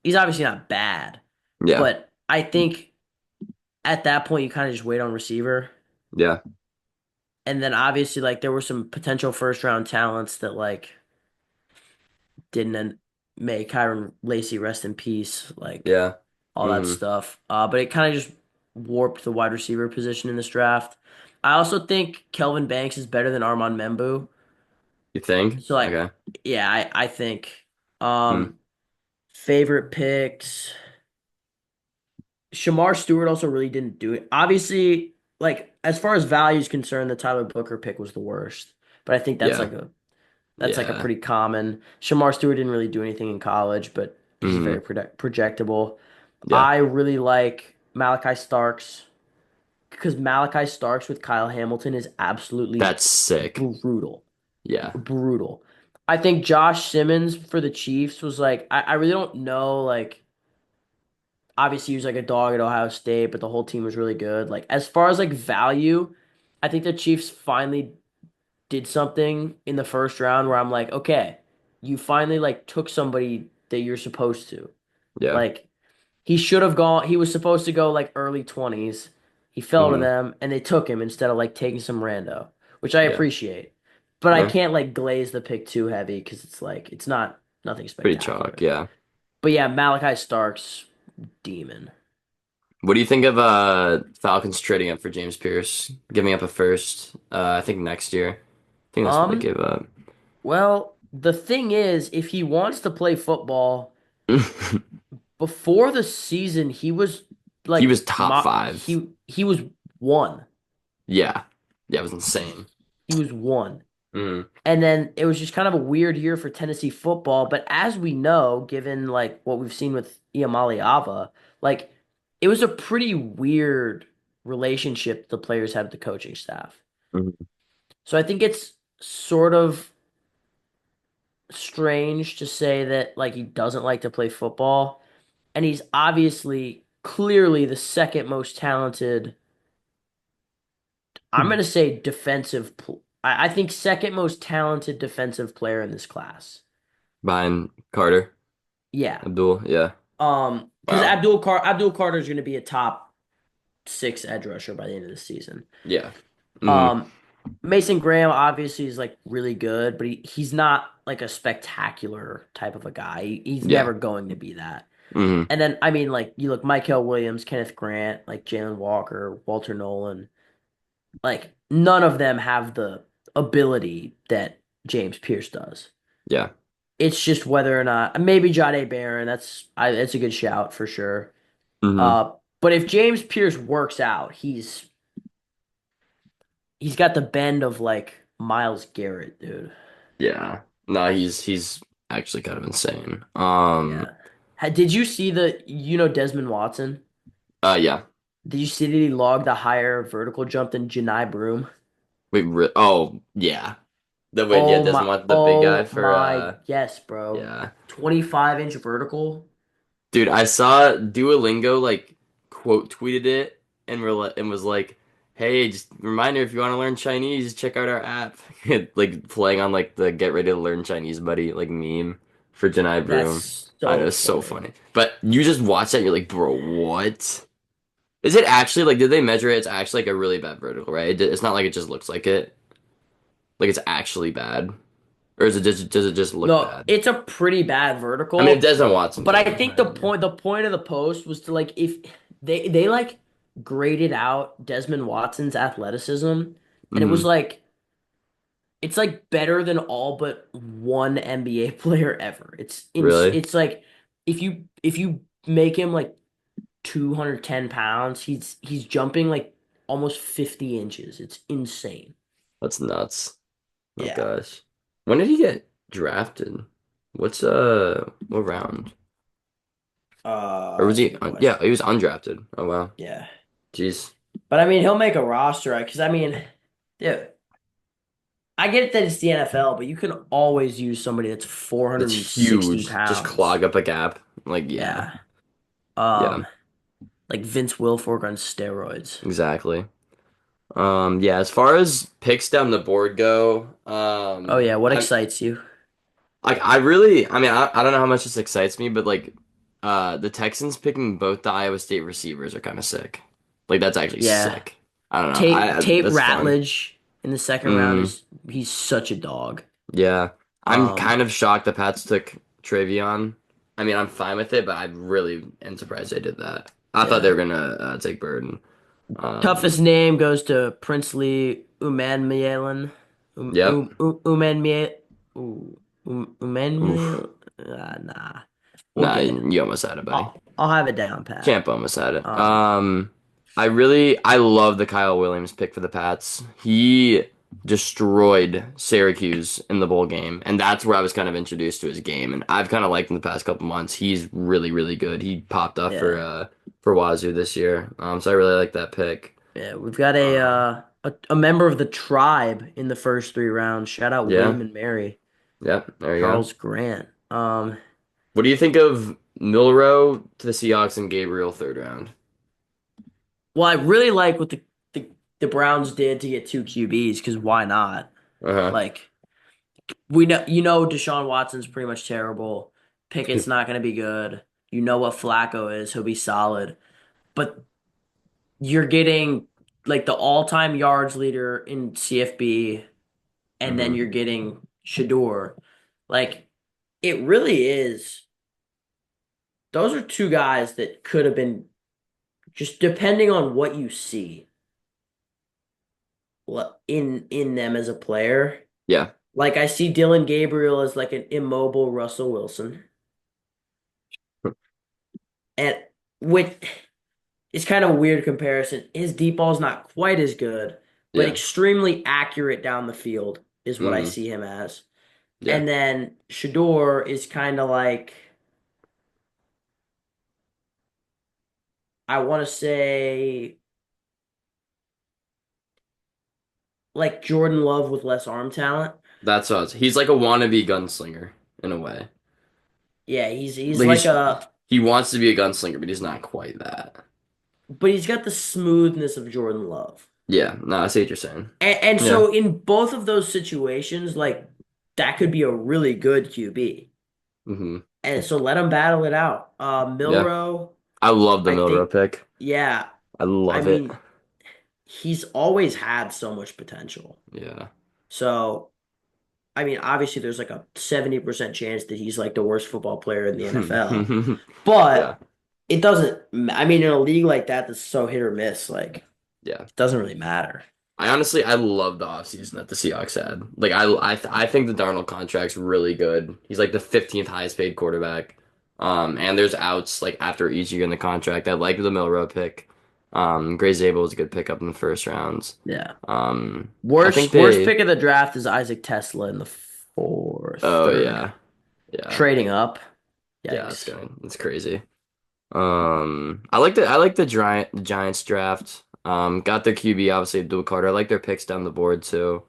[SPEAKER 2] He's obviously not bad,
[SPEAKER 1] Yeah,
[SPEAKER 2] but I think at that point you kind of just wait on receiver.
[SPEAKER 1] yeah,
[SPEAKER 2] And then obviously like there were some potential first round talents that like didn't make Kyron Lacey rest in peace, like
[SPEAKER 1] yeah.
[SPEAKER 2] all that
[SPEAKER 1] hmm
[SPEAKER 2] stuff. But it kind of just warped the wide receiver position in this draft. I also think Kelvin Banks is better than Armand Membu.
[SPEAKER 1] You think?
[SPEAKER 2] So like
[SPEAKER 1] Okay.
[SPEAKER 2] yeah, I think
[SPEAKER 1] Hmm.
[SPEAKER 2] favorite picks. Shamar Stewart also really didn't do it. Obviously, like as far as value is concerned, the Tyler Booker pick was the worst. But I think
[SPEAKER 1] Yeah,
[SPEAKER 2] that's like a
[SPEAKER 1] yeah.
[SPEAKER 2] pretty common. Shamar Stewart didn't really do anything in college, but he's
[SPEAKER 1] hmm
[SPEAKER 2] very projectable.
[SPEAKER 1] Yeah.
[SPEAKER 2] I really like Malachi Starks because Malachi Starks with Kyle Hamilton is absolutely
[SPEAKER 1] That's sick.
[SPEAKER 2] brutal.
[SPEAKER 1] Yeah.
[SPEAKER 2] Brutal. I think Josh Simmons for the Chiefs was like, I really don't know, like, obviously he was like a dog at Ohio State, but the whole team was really good. Like, as far as like value, I think the Chiefs finally did something in the first round where I'm like, okay, you finally like took somebody that you're supposed to.
[SPEAKER 1] Yeah.
[SPEAKER 2] Like he should have gone, he was supposed to go like early 20s. He fell to
[SPEAKER 1] hmm
[SPEAKER 2] them and they took him instead of like taking some rando, which I
[SPEAKER 1] Yeah.
[SPEAKER 2] appreciate. But I
[SPEAKER 1] Yeah.
[SPEAKER 2] can't like glaze the pick too heavy because it's like it's not nothing
[SPEAKER 1] Pretty chalk.
[SPEAKER 2] spectacular.
[SPEAKER 1] Yeah.
[SPEAKER 2] But yeah, Malachi Starks, demon.
[SPEAKER 1] What do you think of Falcons trading up for James Pierce, giving up a first? I think next year. I think that's what they
[SPEAKER 2] Um,
[SPEAKER 1] gave up.
[SPEAKER 2] well, the thing is, if he wants to play football, before the season, he was
[SPEAKER 1] He
[SPEAKER 2] like
[SPEAKER 1] was top five.
[SPEAKER 2] he was one.
[SPEAKER 1] Yeah. Yeah, it was insane.
[SPEAKER 2] He was one.
[SPEAKER 1] hmm
[SPEAKER 2] And then it was just kind of a weird year for Tennessee football. But as we know, given like what we've seen with Iamale Ava, like it was a pretty weird relationship the players had with the coaching staff.
[SPEAKER 1] hmm
[SPEAKER 2] So I think it's sort of strange to say that like he doesn't like to play football, and he's obviously clearly the second most talented. I'm gonna say I think second most talented defensive player in this class.
[SPEAKER 1] behind Carter,
[SPEAKER 2] Yeah.
[SPEAKER 1] Abdul. Yeah.
[SPEAKER 2] Because
[SPEAKER 1] Wow.
[SPEAKER 2] Abdul Carter is gonna be a top six edge rusher by the end of the season.
[SPEAKER 1] Yeah. Mm,
[SPEAKER 2] Um, Mason Graham obviously is like really good, but he's not like a spectacular type of a guy. He's
[SPEAKER 1] yeah.
[SPEAKER 2] never going to be that.
[SPEAKER 1] Hmm.
[SPEAKER 2] And then I mean, like you look, Micah Williams, Kenneth Grant, like Jalen Walker, Walter Nolan. Like none of them have the ability that James Pierce does.
[SPEAKER 1] Yeah.
[SPEAKER 2] It's just whether or not maybe Jahdae Barron. That's a good shout for sure.
[SPEAKER 1] Hmm.
[SPEAKER 2] Uh, but if James Pierce works out, he's got the bend of like Myles Garrett, dude.
[SPEAKER 1] Yeah. No, he's actually kind of insane.
[SPEAKER 2] Yeah. Did you see Desmond Watson?
[SPEAKER 1] Yeah.
[SPEAKER 2] Did you see that he logged a higher vertical jump than Janai Broom?
[SPEAKER 1] Oh, yeah. The way, yeah, doesn't want the big guy
[SPEAKER 2] Oh
[SPEAKER 1] for
[SPEAKER 2] my, yes, bro.
[SPEAKER 1] yeah.
[SPEAKER 2] 25-inch vertical.
[SPEAKER 1] Dude, I saw Duolingo like quote tweeted it and was like, "Hey, just reminder if you want to learn Chinese, check out our app." Like playing on like the get ready to learn Chinese buddy like meme for Janai Broom.
[SPEAKER 2] That's
[SPEAKER 1] I know
[SPEAKER 2] so
[SPEAKER 1] it's so
[SPEAKER 2] funny.
[SPEAKER 1] funny. But you just watch that and you're like, "Bro, what?" Is it actually like did they measure it? It's actually like a really bad vertical, right? It's not like it just looks like it. Like it's actually bad. Or is it just does it just look
[SPEAKER 2] No,
[SPEAKER 1] bad?
[SPEAKER 2] it's a pretty bad
[SPEAKER 1] I mean, if
[SPEAKER 2] vertical,
[SPEAKER 1] Desmond Watson's
[SPEAKER 2] but I
[SPEAKER 1] able to
[SPEAKER 2] think
[SPEAKER 1] higher than you.
[SPEAKER 2] the point of the post was to like if they like graded out Desmond Watson's athleticism, and it was
[SPEAKER 1] Hmm.
[SPEAKER 2] like it's like better than all but one NBA player ever.
[SPEAKER 1] Really?
[SPEAKER 2] It's like if you make him like 210 pounds, he's jumping like almost 50 inches. It's insane.
[SPEAKER 1] That's nuts. Oh
[SPEAKER 2] Yeah.
[SPEAKER 1] gosh. When did he get drafted? What round? Or was
[SPEAKER 2] That's a
[SPEAKER 1] he
[SPEAKER 2] good
[SPEAKER 1] yeah,
[SPEAKER 2] question.
[SPEAKER 1] he was undrafted. Oh wow.
[SPEAKER 2] Yeah.
[SPEAKER 1] Jeez.
[SPEAKER 2] But I mean, he'll make a roster, right? Because I mean, yeah, I get that it's the NFL, but you can always use somebody that's 460
[SPEAKER 1] That's huge. Just
[SPEAKER 2] pounds.
[SPEAKER 1] clog up a gap. Like yeah.
[SPEAKER 2] Yeah.
[SPEAKER 1] Yeah,
[SPEAKER 2] Um, like Vince Wilfork on steroids.
[SPEAKER 1] exactly. Yeah, as far as picks down the board go,
[SPEAKER 2] Oh yeah, what excites you?
[SPEAKER 1] I really I mean I don't know how much this excites me, but like the Texans picking both the Iowa State receivers are kind of sick. Like that's actually
[SPEAKER 2] Yeah.
[SPEAKER 1] sick. I don't know.
[SPEAKER 2] Tate
[SPEAKER 1] That's fun.
[SPEAKER 2] Ratledge in the second round
[SPEAKER 1] Mm,
[SPEAKER 2] is he's such a dog.
[SPEAKER 1] yeah. I'm
[SPEAKER 2] Um,
[SPEAKER 1] kind of shocked the Pats took Travion. I mean, I'm fine with it, but I really am surprised they did that. I thought they
[SPEAKER 2] yeah.
[SPEAKER 1] were gonna take Burden.
[SPEAKER 2] Toughest name goes to Princely Umanmielen.
[SPEAKER 1] Yep.
[SPEAKER 2] Umanmielen.
[SPEAKER 1] Oof.
[SPEAKER 2] Umanmielen. Nah. We'll
[SPEAKER 1] Nah,
[SPEAKER 2] get it.
[SPEAKER 1] you almost had it, buddy.
[SPEAKER 2] I'll have it down pat.
[SPEAKER 1] Champ almost had it.
[SPEAKER 2] Um,
[SPEAKER 1] I love the Kyle Williams pick for the Pats. He destroyed Syracuse in the bowl game, and that's where I was kind of introduced to his game. And I've kind of liked him the past couple months. He's really, really good. He popped up
[SPEAKER 2] yeah.
[SPEAKER 1] for Wazoo this year. So I really like that pick.
[SPEAKER 2] Yeah, we've got
[SPEAKER 1] Um,
[SPEAKER 2] a member of the tribe in the first three rounds. Shout out
[SPEAKER 1] yeah,
[SPEAKER 2] William and Mary,
[SPEAKER 1] yeah. There you go.
[SPEAKER 2] Charles Grant.
[SPEAKER 1] What do you think of Milrow to the Seahawks and Gabriel third round?
[SPEAKER 2] Well, I really like what the Browns did to get two QBs because why not?
[SPEAKER 1] Uh-huh.
[SPEAKER 2] Like Deshaun Watson's pretty much terrible. Pickett's not going to be good. You know what Flacco is. He'll be solid. But you're getting like the all-time yards leader in CFB, and then
[SPEAKER 1] Hmm.
[SPEAKER 2] you're getting Shador. Like, it really is. Those are two guys that could have been just depending on what you see in them as a player.
[SPEAKER 1] Yeah,
[SPEAKER 2] Like I see Dylan Gabriel as like an immobile Russell Wilson. And with it's kind of a weird comparison. His deep ball's not quite as good, but
[SPEAKER 1] yeah.
[SPEAKER 2] extremely accurate down the field is what I
[SPEAKER 1] Hmm.
[SPEAKER 2] see him as.
[SPEAKER 1] Yeah.
[SPEAKER 2] And then Shador is kind of like I want to say like Jordan Love with less arm talent.
[SPEAKER 1] That's us. He's like a wannabe gunslinger. in a way.
[SPEAKER 2] Yeah, he's
[SPEAKER 1] Like
[SPEAKER 2] like
[SPEAKER 1] he's
[SPEAKER 2] a,
[SPEAKER 1] he wants to be a gunslinger, but he's not quite that.
[SPEAKER 2] but he's got the smoothness of Jordan Love.
[SPEAKER 1] Yeah, no, I see what you're saying.
[SPEAKER 2] And
[SPEAKER 1] Yeah.
[SPEAKER 2] so in both of those situations, like that could be a really good QB.
[SPEAKER 1] hmm
[SPEAKER 2] And so let him battle it out.
[SPEAKER 1] Yeah.
[SPEAKER 2] Milrow,
[SPEAKER 1] I love the
[SPEAKER 2] I
[SPEAKER 1] Milrow
[SPEAKER 2] think,
[SPEAKER 1] pick.
[SPEAKER 2] yeah,
[SPEAKER 1] I
[SPEAKER 2] I
[SPEAKER 1] love it.
[SPEAKER 2] mean, he's always had so much potential.
[SPEAKER 1] Yeah.
[SPEAKER 2] So, I mean, obviously there's like a 70% chance that he's like the worst football player in the NFL.
[SPEAKER 1] Yeah.
[SPEAKER 2] But it doesn't, I mean, in a league like that that's so hit or miss, like
[SPEAKER 1] Yeah.
[SPEAKER 2] it doesn't really matter.
[SPEAKER 1] I love the offseason that the Seahawks had. Like I think the Darnold contract's really good. He's like the 15th highest paid quarterback. And there's outs like after each year in the contract. I like the Milrow pick. Gray Zabel was a good pickup in the first rounds.
[SPEAKER 2] Yeah.
[SPEAKER 1] I think
[SPEAKER 2] Worst
[SPEAKER 1] they
[SPEAKER 2] pick of the draft is Isaac Tesla in the fourth,
[SPEAKER 1] oh
[SPEAKER 2] third.
[SPEAKER 1] yeah. Yeah.
[SPEAKER 2] Trading up.
[SPEAKER 1] Yeah, that's
[SPEAKER 2] Yikes.
[SPEAKER 1] good. That's crazy. I like the Giants draft. Got their QB obviously Abdul Carter. I like their picks down the board too.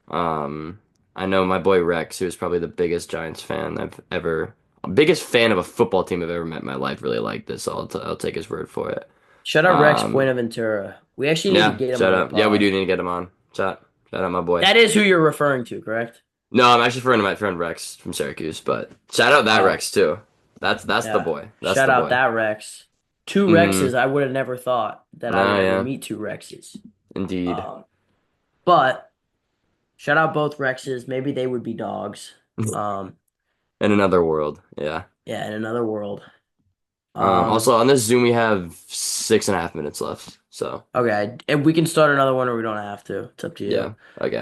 [SPEAKER 1] Um, I know my boy Rex, who is probably the biggest Giants fan I've ever, biggest fan of a football team I've ever met in my life. Really like this. So I'll take his word for it.
[SPEAKER 2] Shout out Rex
[SPEAKER 1] Um,
[SPEAKER 2] Buenaventura. We actually need to
[SPEAKER 1] yeah,
[SPEAKER 2] get him
[SPEAKER 1] shout
[SPEAKER 2] on the
[SPEAKER 1] out. Yeah, we
[SPEAKER 2] pod.
[SPEAKER 1] do need to get him on. Shout out my boy.
[SPEAKER 2] That is who you're referring to, correct?
[SPEAKER 1] No, I'm actually referring to my friend Rex from Syracuse, but shout out that
[SPEAKER 2] Oh,
[SPEAKER 1] Rex too. That's the
[SPEAKER 2] yeah.
[SPEAKER 1] boy. That's
[SPEAKER 2] Shout
[SPEAKER 1] the
[SPEAKER 2] out
[SPEAKER 1] boy.
[SPEAKER 2] that Rex. Two Rexes.
[SPEAKER 1] Mm-hmm.
[SPEAKER 2] I would have never thought that I would
[SPEAKER 1] Oh
[SPEAKER 2] ever
[SPEAKER 1] yeah,
[SPEAKER 2] meet two Rexes.
[SPEAKER 1] indeed.
[SPEAKER 2] Um, but shout out both Rexes. Maybe they would be dogs. Um,
[SPEAKER 1] In another world. Yeah.
[SPEAKER 2] yeah, in another world. Um,
[SPEAKER 1] Also on this Zoom we have 6.5 minutes left. So
[SPEAKER 2] okay, and we can start another one or we don't have to. It's up to you.
[SPEAKER 1] yeah. Okay.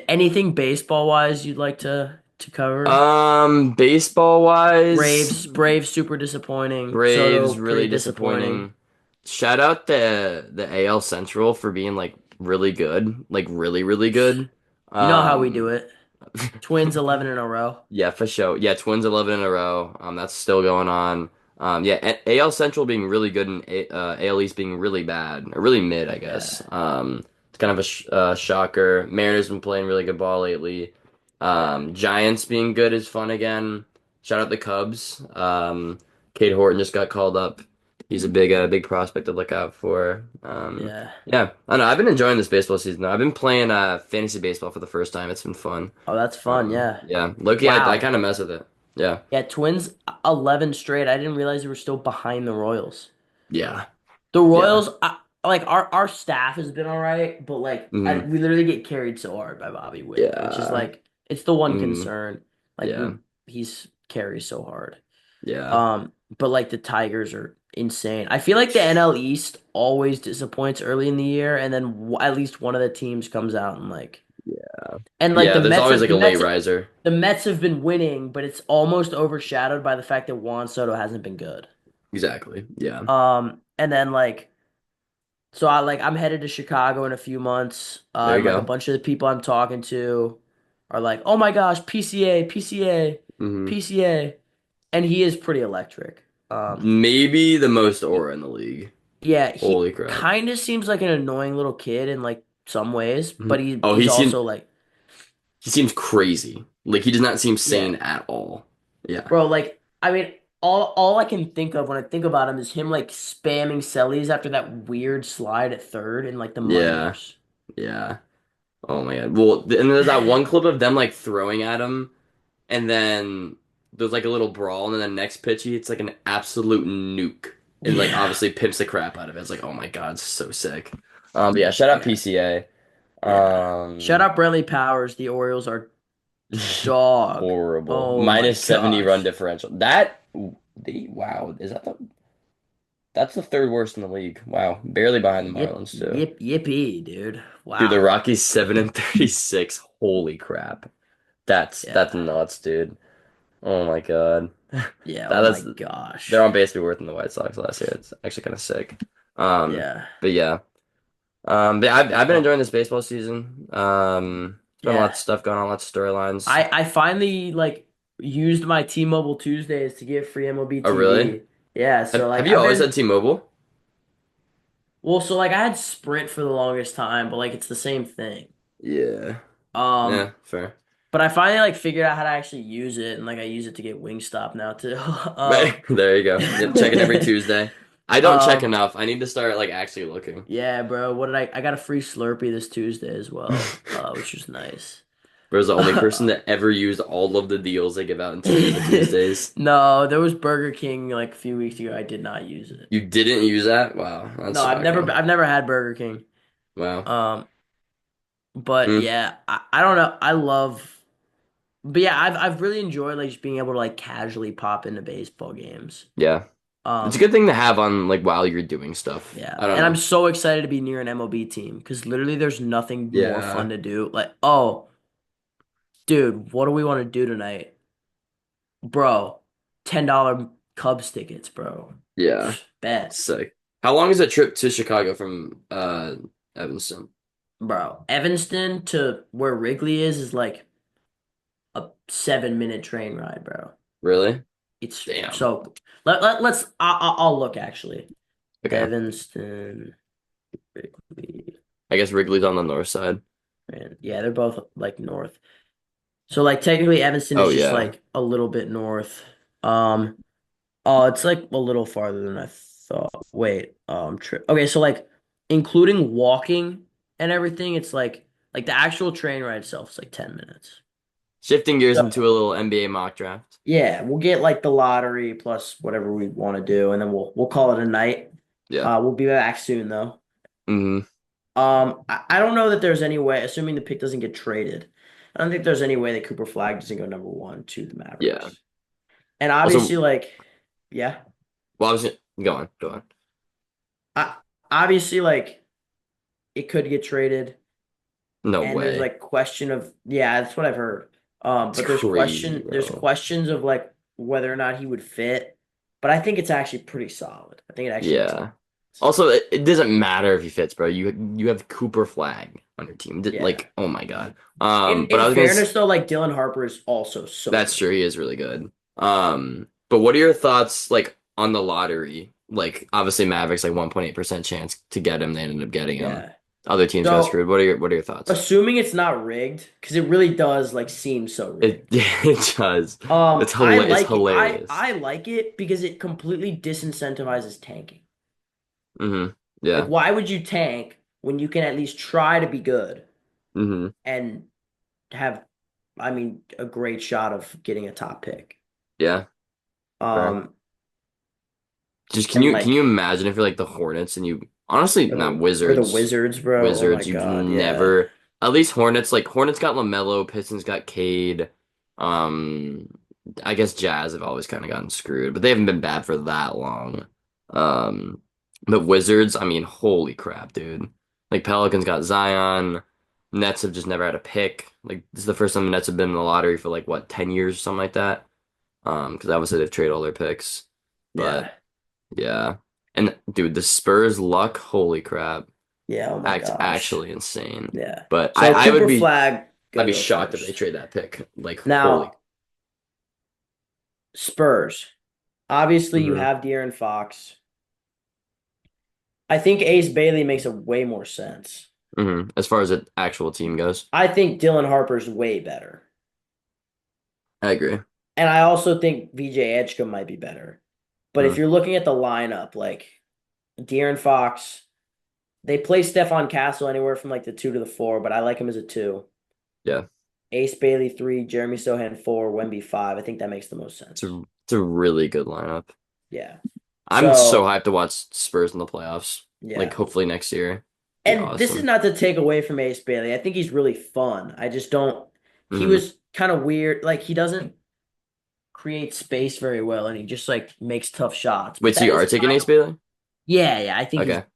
[SPEAKER 2] Anything baseball wise you'd like to cover?
[SPEAKER 1] Baseball wise,
[SPEAKER 2] Braves super disappointing. Soto
[SPEAKER 1] Braves
[SPEAKER 2] pretty
[SPEAKER 1] really
[SPEAKER 2] disappointing.
[SPEAKER 1] disappointing. Shout out the AL Central for being like really good, like really really good.
[SPEAKER 2] You know how we do
[SPEAKER 1] Um,
[SPEAKER 2] it. Twins 11 in a row.
[SPEAKER 1] yeah, for sure. Yeah, Twins 11 in a row. That's still going on. Yeah, AL Central being really good and AL East being really bad or really mid, I
[SPEAKER 2] Yeah.
[SPEAKER 1] guess. It's kind of a shocker. Mariners been playing really good ball lately.
[SPEAKER 2] Yeah.
[SPEAKER 1] Giants being good is fun again. Shout out the Cubs. Cade Horton just got called up. He's a big prospect to look out for.
[SPEAKER 2] Yeah.
[SPEAKER 1] Yeah, I don't know. I've been enjoying this baseball season though. I've been playing fantasy baseball for the first time. It's been fun.
[SPEAKER 2] Oh, that's fun. Yeah.
[SPEAKER 1] Yeah, Loki, I
[SPEAKER 2] Wow.
[SPEAKER 1] kind of mess with it. Yeah,
[SPEAKER 2] Yeah, Twins 11 straight. I didn't realize they were still behind the Royals.
[SPEAKER 1] yeah,
[SPEAKER 2] The
[SPEAKER 1] yeah.
[SPEAKER 2] Royals, like our staff has been all right, but like
[SPEAKER 1] hmm
[SPEAKER 2] we literally get carried so hard by Bobby Witt, which is
[SPEAKER 1] Yeah,
[SPEAKER 2] like it's the one
[SPEAKER 1] hmm
[SPEAKER 2] concern. Like
[SPEAKER 1] yeah,
[SPEAKER 2] he's carries so hard.
[SPEAKER 1] yeah.
[SPEAKER 2] But like the Tigers are insane. I feel like the NL East always disappoints early in the year, and then at least one of the teams comes out and like, and like
[SPEAKER 1] Yeah, there's always like a late riser.
[SPEAKER 2] The Mets have been winning, but it's almost overshadowed by the fact that Juan Soto hasn't been good.
[SPEAKER 1] Exactly. Yeah.
[SPEAKER 2] And then like, so I'm headed to Chicago in a few months.
[SPEAKER 1] There you
[SPEAKER 2] And like a
[SPEAKER 1] go.
[SPEAKER 2] bunch of the people I'm talking to are like, oh my gosh, PCA, PCA,
[SPEAKER 1] hmm
[SPEAKER 2] PCA, and he is pretty electric. Um,
[SPEAKER 1] Maybe the most aura in the league.
[SPEAKER 2] Yeah,
[SPEAKER 1] Holy
[SPEAKER 2] he
[SPEAKER 1] crap.
[SPEAKER 2] kind of seems like an annoying little kid in like some ways, but
[SPEAKER 1] Mhm. Oh,
[SPEAKER 2] he's also like,
[SPEAKER 1] he seems crazy. Like he does not seem
[SPEAKER 2] yeah,
[SPEAKER 1] sane at all. Yeah.
[SPEAKER 2] bro. Like, I mean, all I can think of when I think about him is him like spamming cellies after that weird slide at third in like the
[SPEAKER 1] Yeah.
[SPEAKER 2] minors.
[SPEAKER 1] Yeah. Oh my God. Well, and there's that one clip of them like throwing at him. And then there's like a little brawl, and then the next pitch he hits like an absolute nuke, and like
[SPEAKER 2] Yeah,
[SPEAKER 1] obviously pimps the crap out of it. It's like, oh my God, it's so sick. But yeah, shout out
[SPEAKER 2] yeah,
[SPEAKER 1] PCA.
[SPEAKER 2] yeah. Shout
[SPEAKER 1] Um,
[SPEAKER 2] out Brentley Powers. The Orioles are dog.
[SPEAKER 1] horrible.
[SPEAKER 2] Oh my
[SPEAKER 1] Minus 70 run
[SPEAKER 2] gosh.
[SPEAKER 1] differential. Wow, that's the third worst in the league. Wow, barely behind the Marlins too.
[SPEAKER 2] Yippee, dude.
[SPEAKER 1] Dude, the
[SPEAKER 2] Wow.
[SPEAKER 1] Rockies 7-36. Holy crap. That's
[SPEAKER 2] Yeah.
[SPEAKER 1] nuts, dude. Oh my God.
[SPEAKER 2] Yeah. Oh my
[SPEAKER 1] That's
[SPEAKER 2] gosh.
[SPEAKER 1] they're on basically worse than the White Sox last year. It's actually kind of sick. Um,
[SPEAKER 2] Yeah.
[SPEAKER 1] but yeah. But I've been
[SPEAKER 2] Well,
[SPEAKER 1] enjoying this baseball season. It's been a lot of
[SPEAKER 2] yeah.
[SPEAKER 1] stuff going on, lots of storylines.
[SPEAKER 2] I finally like used my T-Mobile Tuesdays to get free MLB
[SPEAKER 1] Oh, really?
[SPEAKER 2] TV. Yeah, so like
[SPEAKER 1] Have you
[SPEAKER 2] I've
[SPEAKER 1] always had
[SPEAKER 2] been
[SPEAKER 1] T-Mobile?
[SPEAKER 2] so like I had Sprint for the longest time, but like it's the same thing.
[SPEAKER 1] Yeah.
[SPEAKER 2] Um,
[SPEAKER 1] Yeah, fair.
[SPEAKER 2] But I finally like figured out how to actually use it, and like I use it to get Wingstop now too.
[SPEAKER 1] There you go. Yep, check it every Tuesday. I don't check
[SPEAKER 2] Um,
[SPEAKER 1] enough. I need to start like actually looking.
[SPEAKER 2] yeah, bro. What did I got a free Slurpee this Tuesday as well, which was nice.
[SPEAKER 1] Bro's the only person that ever used all of the deals they give out in the Tuesdays.
[SPEAKER 2] No, there was Burger King like a few weeks ago. I did not use it.
[SPEAKER 1] You didn't use that? Wow, that's
[SPEAKER 2] No,
[SPEAKER 1] shocking.
[SPEAKER 2] I've never had Burger King.
[SPEAKER 1] Wow.
[SPEAKER 2] Um, but
[SPEAKER 1] Mm,
[SPEAKER 2] yeah, I don't know. But yeah, I've really enjoyed like just being able to like casually pop into baseball games.
[SPEAKER 1] yeah. It's a
[SPEAKER 2] Um,
[SPEAKER 1] good thing to have on like while you're doing stuff.
[SPEAKER 2] yeah,
[SPEAKER 1] I don't
[SPEAKER 2] and I'm
[SPEAKER 1] know.
[SPEAKER 2] so excited to be near an MLB team because literally there's nothing more fun
[SPEAKER 1] Yeah.
[SPEAKER 2] to do. Like, oh, dude, what do we want to do tonight, bro? $10 Cubs tickets, bro.
[SPEAKER 1] Yeah.
[SPEAKER 2] Bet,
[SPEAKER 1] Sick. How long is a trip to Chicago from Evanston?
[SPEAKER 2] bro. Evanston to where Wrigley is like a 7 minute train ride, bro.
[SPEAKER 1] Really?
[SPEAKER 2] It's
[SPEAKER 1] Damn.
[SPEAKER 2] so. Let's. I'll look actually.
[SPEAKER 1] Okay.
[SPEAKER 2] Evanston, Wrigley,
[SPEAKER 1] I guess Wrigley's on the north side.
[SPEAKER 2] and yeah, they're both like north. So like technically Evanston
[SPEAKER 1] Oh
[SPEAKER 2] is just
[SPEAKER 1] yeah.
[SPEAKER 2] like a little bit north. Um, oh, it's like a little farther than I thought. Wait, trip. Okay, so like including walking and everything, it's like the actual train ride itself is like 10 minutes.
[SPEAKER 1] Shifting gears
[SPEAKER 2] So
[SPEAKER 1] into a little NBA mock draft.
[SPEAKER 2] yeah, we'll get like the lottery plus whatever we want to do, and then we'll call it a night.
[SPEAKER 1] Yeah.
[SPEAKER 2] We'll be back soon though.
[SPEAKER 1] Hmm.
[SPEAKER 2] I don't know that there's any way, assuming the pick doesn't get traded. I don't think there's any way that Cooper Flag doesn't go number one to the
[SPEAKER 1] Yeah.
[SPEAKER 2] Mavericks. And
[SPEAKER 1] Also,
[SPEAKER 2] obviously, like, yeah,
[SPEAKER 1] well, I was go on, go on.
[SPEAKER 2] I, obviously, like, it could get traded,
[SPEAKER 1] No
[SPEAKER 2] and there's
[SPEAKER 1] way.
[SPEAKER 2] like question of, yeah, that's what I've heard.
[SPEAKER 1] It's
[SPEAKER 2] But
[SPEAKER 1] crazy,
[SPEAKER 2] there's
[SPEAKER 1] bro.
[SPEAKER 2] questions of like whether or not he would fit. But I think it's actually pretty solid. I think it actually makes a lot.
[SPEAKER 1] Yeah. Also, it doesn't matter if he fits, bro. You have Cooper Flag on your team.
[SPEAKER 2] Yeah.
[SPEAKER 1] Like, oh my God. But
[SPEAKER 2] In
[SPEAKER 1] I was
[SPEAKER 2] fairness, though, like Dylan Harper is also so
[SPEAKER 1] that's
[SPEAKER 2] good.
[SPEAKER 1] true. He is really good. But what are your thoughts like on the lottery? Like, obviously Mavericks like 1.8% chance to get him. They ended up getting him.
[SPEAKER 2] Yeah.
[SPEAKER 1] Other teams got
[SPEAKER 2] So
[SPEAKER 1] screwed. What are your thoughts?
[SPEAKER 2] assuming it's not rigged, because it really does like seem so
[SPEAKER 1] It
[SPEAKER 2] rigged.
[SPEAKER 1] it does. It's hilarious.
[SPEAKER 2] I like it because it completely disincentivizes tanking.
[SPEAKER 1] Hmm.
[SPEAKER 2] Like,
[SPEAKER 1] Yeah.
[SPEAKER 2] why would you tank when you can at least try to be good
[SPEAKER 1] Hmm.
[SPEAKER 2] and have, I mean, a great shot of getting a top pick?
[SPEAKER 1] Yeah. Fair.
[SPEAKER 2] Um,
[SPEAKER 1] Just
[SPEAKER 2] and
[SPEAKER 1] can
[SPEAKER 2] like
[SPEAKER 1] you imagine if you're like the Hornets and you honestly not
[SPEAKER 2] or the
[SPEAKER 1] Wizards.
[SPEAKER 2] Wizards, bro. Oh my
[SPEAKER 1] Wizards, you've
[SPEAKER 2] God, yeah,
[SPEAKER 1] never at least Hornets, like Hornets got LaMelo, Pistons got Cade. Um I guess Jazz have always kind of gotten screwed, but they haven't been bad for that long. Um but Wizards, I mean, holy crap, dude. Like Pelicans got Zion. Nets have just never had a pick. Like this is the first time the Nets have been in the lottery for like what, 10 years or something like that. Because obviously they've traded all their picks. But
[SPEAKER 2] yeah,
[SPEAKER 1] yeah. And dude, the Spurs luck, holy crap.
[SPEAKER 2] yeah. Oh my
[SPEAKER 1] Act
[SPEAKER 2] gosh,
[SPEAKER 1] actually insane.
[SPEAKER 2] yeah.
[SPEAKER 1] But
[SPEAKER 2] So
[SPEAKER 1] I would
[SPEAKER 2] Cooper
[SPEAKER 1] be
[SPEAKER 2] Flag
[SPEAKER 1] I'd
[SPEAKER 2] gonna
[SPEAKER 1] be
[SPEAKER 2] go
[SPEAKER 1] shocked if they
[SPEAKER 2] first.
[SPEAKER 1] trade that pick. Like holy.
[SPEAKER 2] Now Spurs. Obviously, you
[SPEAKER 1] Hmm.
[SPEAKER 2] have De'Aaron Fox. I think Ace Bailey makes a way more sense.
[SPEAKER 1] Hmm. As far as the actual team goes.
[SPEAKER 2] I think Dylan Harper's way better.
[SPEAKER 1] I agree.
[SPEAKER 2] And I also think VJ Edgecombe might be better. But if
[SPEAKER 1] Mm.
[SPEAKER 2] you're looking at the lineup, like De'Aaron Fox, they play Stephon Castle anywhere from like the 2 to the 4, but I like him as a 2.
[SPEAKER 1] Yeah.
[SPEAKER 2] Ace Bailey 3, Jeremy Sohan 4, Wemby 5. I think that makes the most sense.
[SPEAKER 1] It's a really good lineup.
[SPEAKER 2] Yeah.
[SPEAKER 1] I'm so
[SPEAKER 2] So,
[SPEAKER 1] hyped to watch Spurs in the playoffs. Like
[SPEAKER 2] yeah.
[SPEAKER 1] hopefully next year. Be
[SPEAKER 2] And this is
[SPEAKER 1] awesome.
[SPEAKER 2] not to take away from Ace Bailey. I think he's really fun. I just don't. He
[SPEAKER 1] Hmm.
[SPEAKER 2] was kind of weird. Like he doesn't create space very well, and he just like makes tough shots. But
[SPEAKER 1] Wait, so
[SPEAKER 2] that
[SPEAKER 1] you
[SPEAKER 2] is
[SPEAKER 1] are taking
[SPEAKER 2] kind
[SPEAKER 1] Ace
[SPEAKER 2] of
[SPEAKER 1] Bailey?
[SPEAKER 2] yeah. I think he's.
[SPEAKER 1] Okay.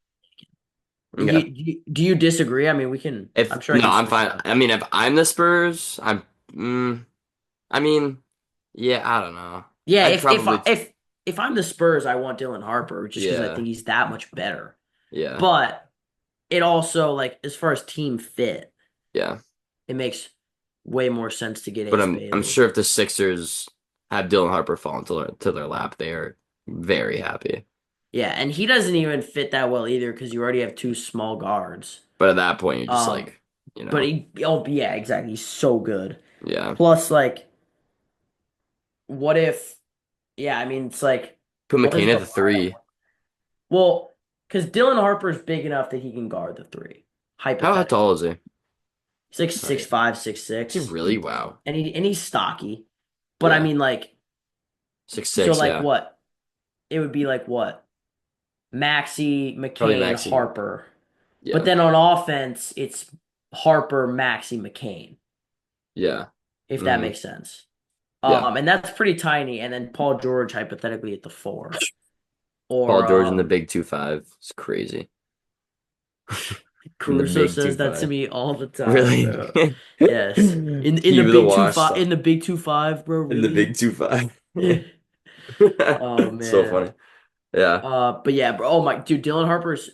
[SPEAKER 1] Okay.
[SPEAKER 2] Do you disagree? I mean, we can.
[SPEAKER 1] If
[SPEAKER 2] I'm sure I
[SPEAKER 1] no,
[SPEAKER 2] can
[SPEAKER 1] I'm
[SPEAKER 2] switch
[SPEAKER 1] fine.
[SPEAKER 2] it up.
[SPEAKER 1] I mean, if I'm the Spurs, I mean, yeah, I don't know.
[SPEAKER 2] Yeah,
[SPEAKER 1] I'd probably,
[SPEAKER 2] if I'm the Spurs, I want Dylan Harper just because I
[SPEAKER 1] yeah,
[SPEAKER 2] think he's that much better.
[SPEAKER 1] yeah,
[SPEAKER 2] But it also like as far as team fit,
[SPEAKER 1] yeah.
[SPEAKER 2] it makes way more sense to get
[SPEAKER 1] But
[SPEAKER 2] Ace
[SPEAKER 1] I'm
[SPEAKER 2] Bailey.
[SPEAKER 1] sure if the Sixers have Dylan Harper fall to their lap, they are very happy.
[SPEAKER 2] Yeah, and he doesn't even fit that well either because you already have two small guards.
[SPEAKER 1] But at that point, you're just
[SPEAKER 2] Um,
[SPEAKER 1] like,
[SPEAKER 2] but he oh yeah, exactly. He's so good.
[SPEAKER 1] Yeah.
[SPEAKER 2] Plus, like, what if? Yeah, I mean, it's like,
[SPEAKER 1] Put
[SPEAKER 2] what is
[SPEAKER 1] McCain at
[SPEAKER 2] the
[SPEAKER 1] the three.
[SPEAKER 2] well? Because Dylan Harper's big enough that he can guard the three,
[SPEAKER 1] How tall
[SPEAKER 2] hypothetically.
[SPEAKER 1] is he?
[SPEAKER 2] He's like
[SPEAKER 1] Oh, yeah.
[SPEAKER 2] 6'5", six
[SPEAKER 1] Is he
[SPEAKER 2] six,
[SPEAKER 1] really? Wow.
[SPEAKER 2] and he's stocky. But I
[SPEAKER 1] Yeah.
[SPEAKER 2] mean, like,
[SPEAKER 1] Six
[SPEAKER 2] so
[SPEAKER 1] six.
[SPEAKER 2] like
[SPEAKER 1] Yeah.
[SPEAKER 2] what? It would be like what? Maxi,
[SPEAKER 1] Probably
[SPEAKER 2] McCain,
[SPEAKER 1] Maxi.
[SPEAKER 2] Harper. But
[SPEAKER 1] Yeah.
[SPEAKER 2] then on offense, it's Harper, Maxi, McCain,
[SPEAKER 1] Yeah.
[SPEAKER 2] if that
[SPEAKER 1] Hmm.
[SPEAKER 2] makes sense.
[SPEAKER 1] Yeah.
[SPEAKER 2] And that's pretty tiny. And then Paul George hypothetically at the four.
[SPEAKER 1] Paul
[SPEAKER 2] Or
[SPEAKER 1] George in the big 2-5. It's crazy. In the
[SPEAKER 2] Caruso
[SPEAKER 1] big
[SPEAKER 2] says that to
[SPEAKER 1] 2-5.
[SPEAKER 2] me all the time,
[SPEAKER 1] Really?
[SPEAKER 2] bro. Yes. In the
[SPEAKER 1] You the
[SPEAKER 2] big two
[SPEAKER 1] wash
[SPEAKER 2] five
[SPEAKER 1] stuff.
[SPEAKER 2] in the big 2-5, bro,
[SPEAKER 1] In the big
[SPEAKER 2] really?
[SPEAKER 1] 2-5.
[SPEAKER 2] Oh
[SPEAKER 1] So
[SPEAKER 2] man.
[SPEAKER 1] funny. Yeah.
[SPEAKER 2] But yeah, bro. Oh my dude, Dylan Harper's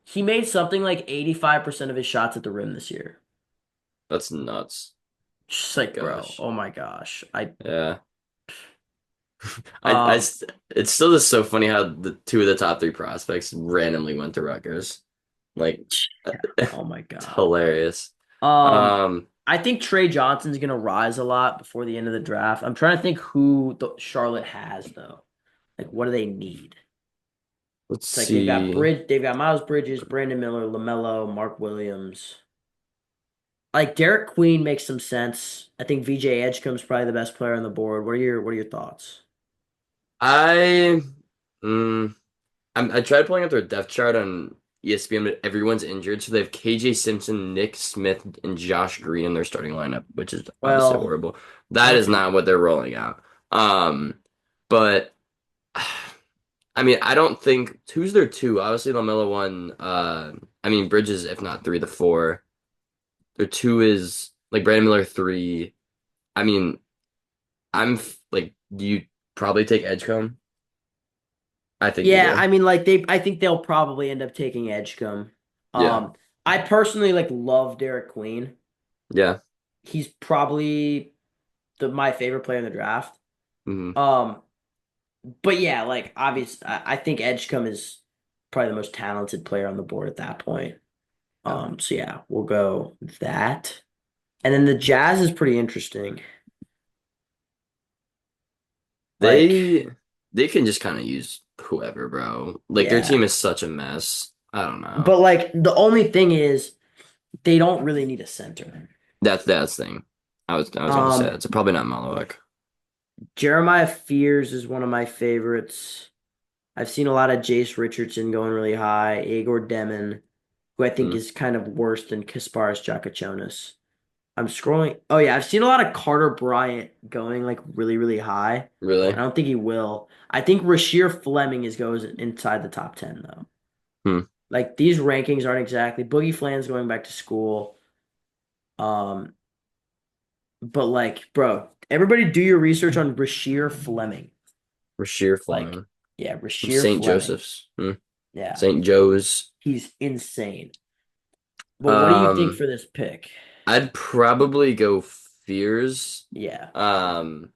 [SPEAKER 2] he made something like 85% of his shots at the rim this year.
[SPEAKER 1] That's nuts.
[SPEAKER 2] Just like, bro,
[SPEAKER 1] Gosh.
[SPEAKER 2] oh my gosh. I
[SPEAKER 1] Yeah.
[SPEAKER 2] um
[SPEAKER 1] It's still just so funny how the two of the top three prospects randomly went to Rutgers. Like,
[SPEAKER 2] oh my
[SPEAKER 1] it's
[SPEAKER 2] God.
[SPEAKER 1] hilarious.
[SPEAKER 2] Um
[SPEAKER 1] Um,
[SPEAKER 2] I think Trey Johnson's gonna rise a lot before the end of the draft. I'm trying to think who Charlotte has though. Like what do they need?
[SPEAKER 1] let's
[SPEAKER 2] It's like
[SPEAKER 1] see.
[SPEAKER 2] They've got Miles Bridges, Brandon Miller, LaMelo, Mark Williams. Like Derek Queen makes some sense. I think VJ Edgecombe's probably the best player on the board. What are your thoughts?
[SPEAKER 1] I mm, I tried pulling up their depth chart on ESPN, but everyone's injured. So they have KJ Simpson, Nick Smith, and Josh Green in their starting lineup, which is obviously
[SPEAKER 2] Well,
[SPEAKER 1] horrible. That is
[SPEAKER 2] okay.
[SPEAKER 1] not what they're rolling out. But I mean, I don't think who's their two? Obviously, LaMelo one. I mean, Bridges, if not three, the four. Their two is like Brandon Miller three. I mean, like, do you probably take Edgecombe? I think you
[SPEAKER 2] Yeah,
[SPEAKER 1] do.
[SPEAKER 2] I mean I think they'll probably end up taking Edgecombe.
[SPEAKER 1] Yeah.
[SPEAKER 2] I personally like love Derek Queen.
[SPEAKER 1] Yeah.
[SPEAKER 2] He's probably my favorite player in the draft.
[SPEAKER 1] Hmm.
[SPEAKER 2] Um, but yeah, like obvious I think Edgecombe is probably the most talented player on the board at that point.
[SPEAKER 1] Yeah.
[SPEAKER 2] So yeah, we'll go that. And then the Jazz is pretty interesting. Like,
[SPEAKER 1] They they can just kind of use whoever, bro. Like their
[SPEAKER 2] yeah.
[SPEAKER 1] team is such a mess. I don't know.
[SPEAKER 2] But like the only thing is they don't really need a center.
[SPEAKER 1] That's the thing. I was gonna say
[SPEAKER 2] Um,
[SPEAKER 1] that. It's probably not Malawek.
[SPEAKER 2] Jeremiah Fears is one of my favorites. I've seen a lot of Jace Richardson going really high, Igor Demin, who I think
[SPEAKER 1] Hmm.
[SPEAKER 2] is kind of worse than Kasparis Jakachonis. I'm scrolling. Oh yeah, I've seen a lot of Carter Bryant going like really, really high. I
[SPEAKER 1] Really?
[SPEAKER 2] don't think he will. I think Rasheer Fleming is goes inside the top 10 though.
[SPEAKER 1] Hmm.
[SPEAKER 2] Like these rankings aren't exactly Boogie Flan's going back to school. Um, but like, bro, everybody do your research on Rasheer Fleming.
[SPEAKER 1] Rasheer
[SPEAKER 2] Like,
[SPEAKER 1] Fleming
[SPEAKER 2] yeah,
[SPEAKER 1] from
[SPEAKER 2] Rasheer
[SPEAKER 1] St.
[SPEAKER 2] Fleming.
[SPEAKER 1] Joseph's. Hmm.
[SPEAKER 2] Yeah,
[SPEAKER 1] St. Joe's.
[SPEAKER 2] he's insane. But what do you think
[SPEAKER 1] Um,
[SPEAKER 2] for this pick?
[SPEAKER 1] I'd probably go Fears.
[SPEAKER 2] Yeah.
[SPEAKER 1] Um,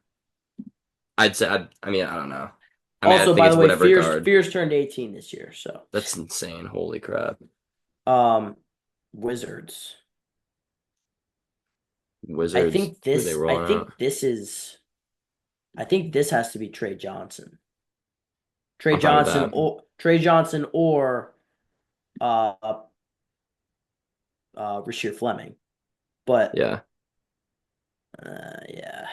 [SPEAKER 1] I'd say I mean I don't know. I mean I
[SPEAKER 2] Also,
[SPEAKER 1] think
[SPEAKER 2] by
[SPEAKER 1] it's
[SPEAKER 2] the way,
[SPEAKER 1] whatever guard.
[SPEAKER 2] Fears turned 18 this year, so
[SPEAKER 1] That's insane. Holy crap.
[SPEAKER 2] um Wizards.
[SPEAKER 1] Wizards. Who are they rolling out?
[SPEAKER 2] I think this has to be Trey Johnson.
[SPEAKER 1] I'm fine with that.
[SPEAKER 2] Trey Johnson or uh Rasheer Fleming. But
[SPEAKER 1] Yeah.
[SPEAKER 2] yeah.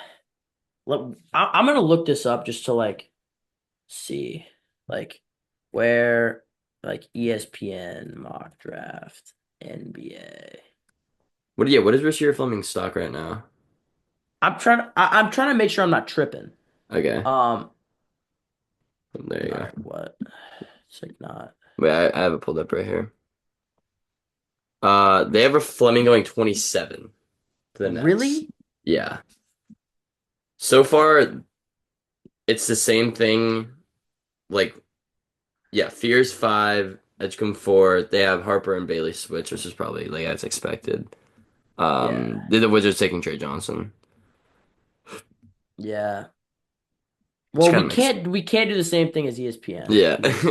[SPEAKER 2] I'm gonna look this up just to like see like where like ESPN mock draft NBA.
[SPEAKER 1] What is Rasheer Fleming's stock right now?
[SPEAKER 2] I'm trying to make sure I'm not tripping.
[SPEAKER 1] Okay.
[SPEAKER 2] Um,
[SPEAKER 1] There you
[SPEAKER 2] all
[SPEAKER 1] go.
[SPEAKER 2] right, what? It's like not
[SPEAKER 1] Wait, I have it pulled up right here. They have a Fleming going 27 to the Nets.
[SPEAKER 2] really?
[SPEAKER 1] Yeah. So far, it's the same thing. Like, yeah, Fears 5, Edgecombe 4. They have Harper and Bailey switch, which is probably like as expected.
[SPEAKER 2] Yeah.
[SPEAKER 1] The Wizards taking Trey Johnson,
[SPEAKER 2] Yeah.
[SPEAKER 1] which
[SPEAKER 2] Well,
[SPEAKER 1] kind of makes
[SPEAKER 2] we can't do the same thing as ESPN
[SPEAKER 1] yeah.
[SPEAKER 2] because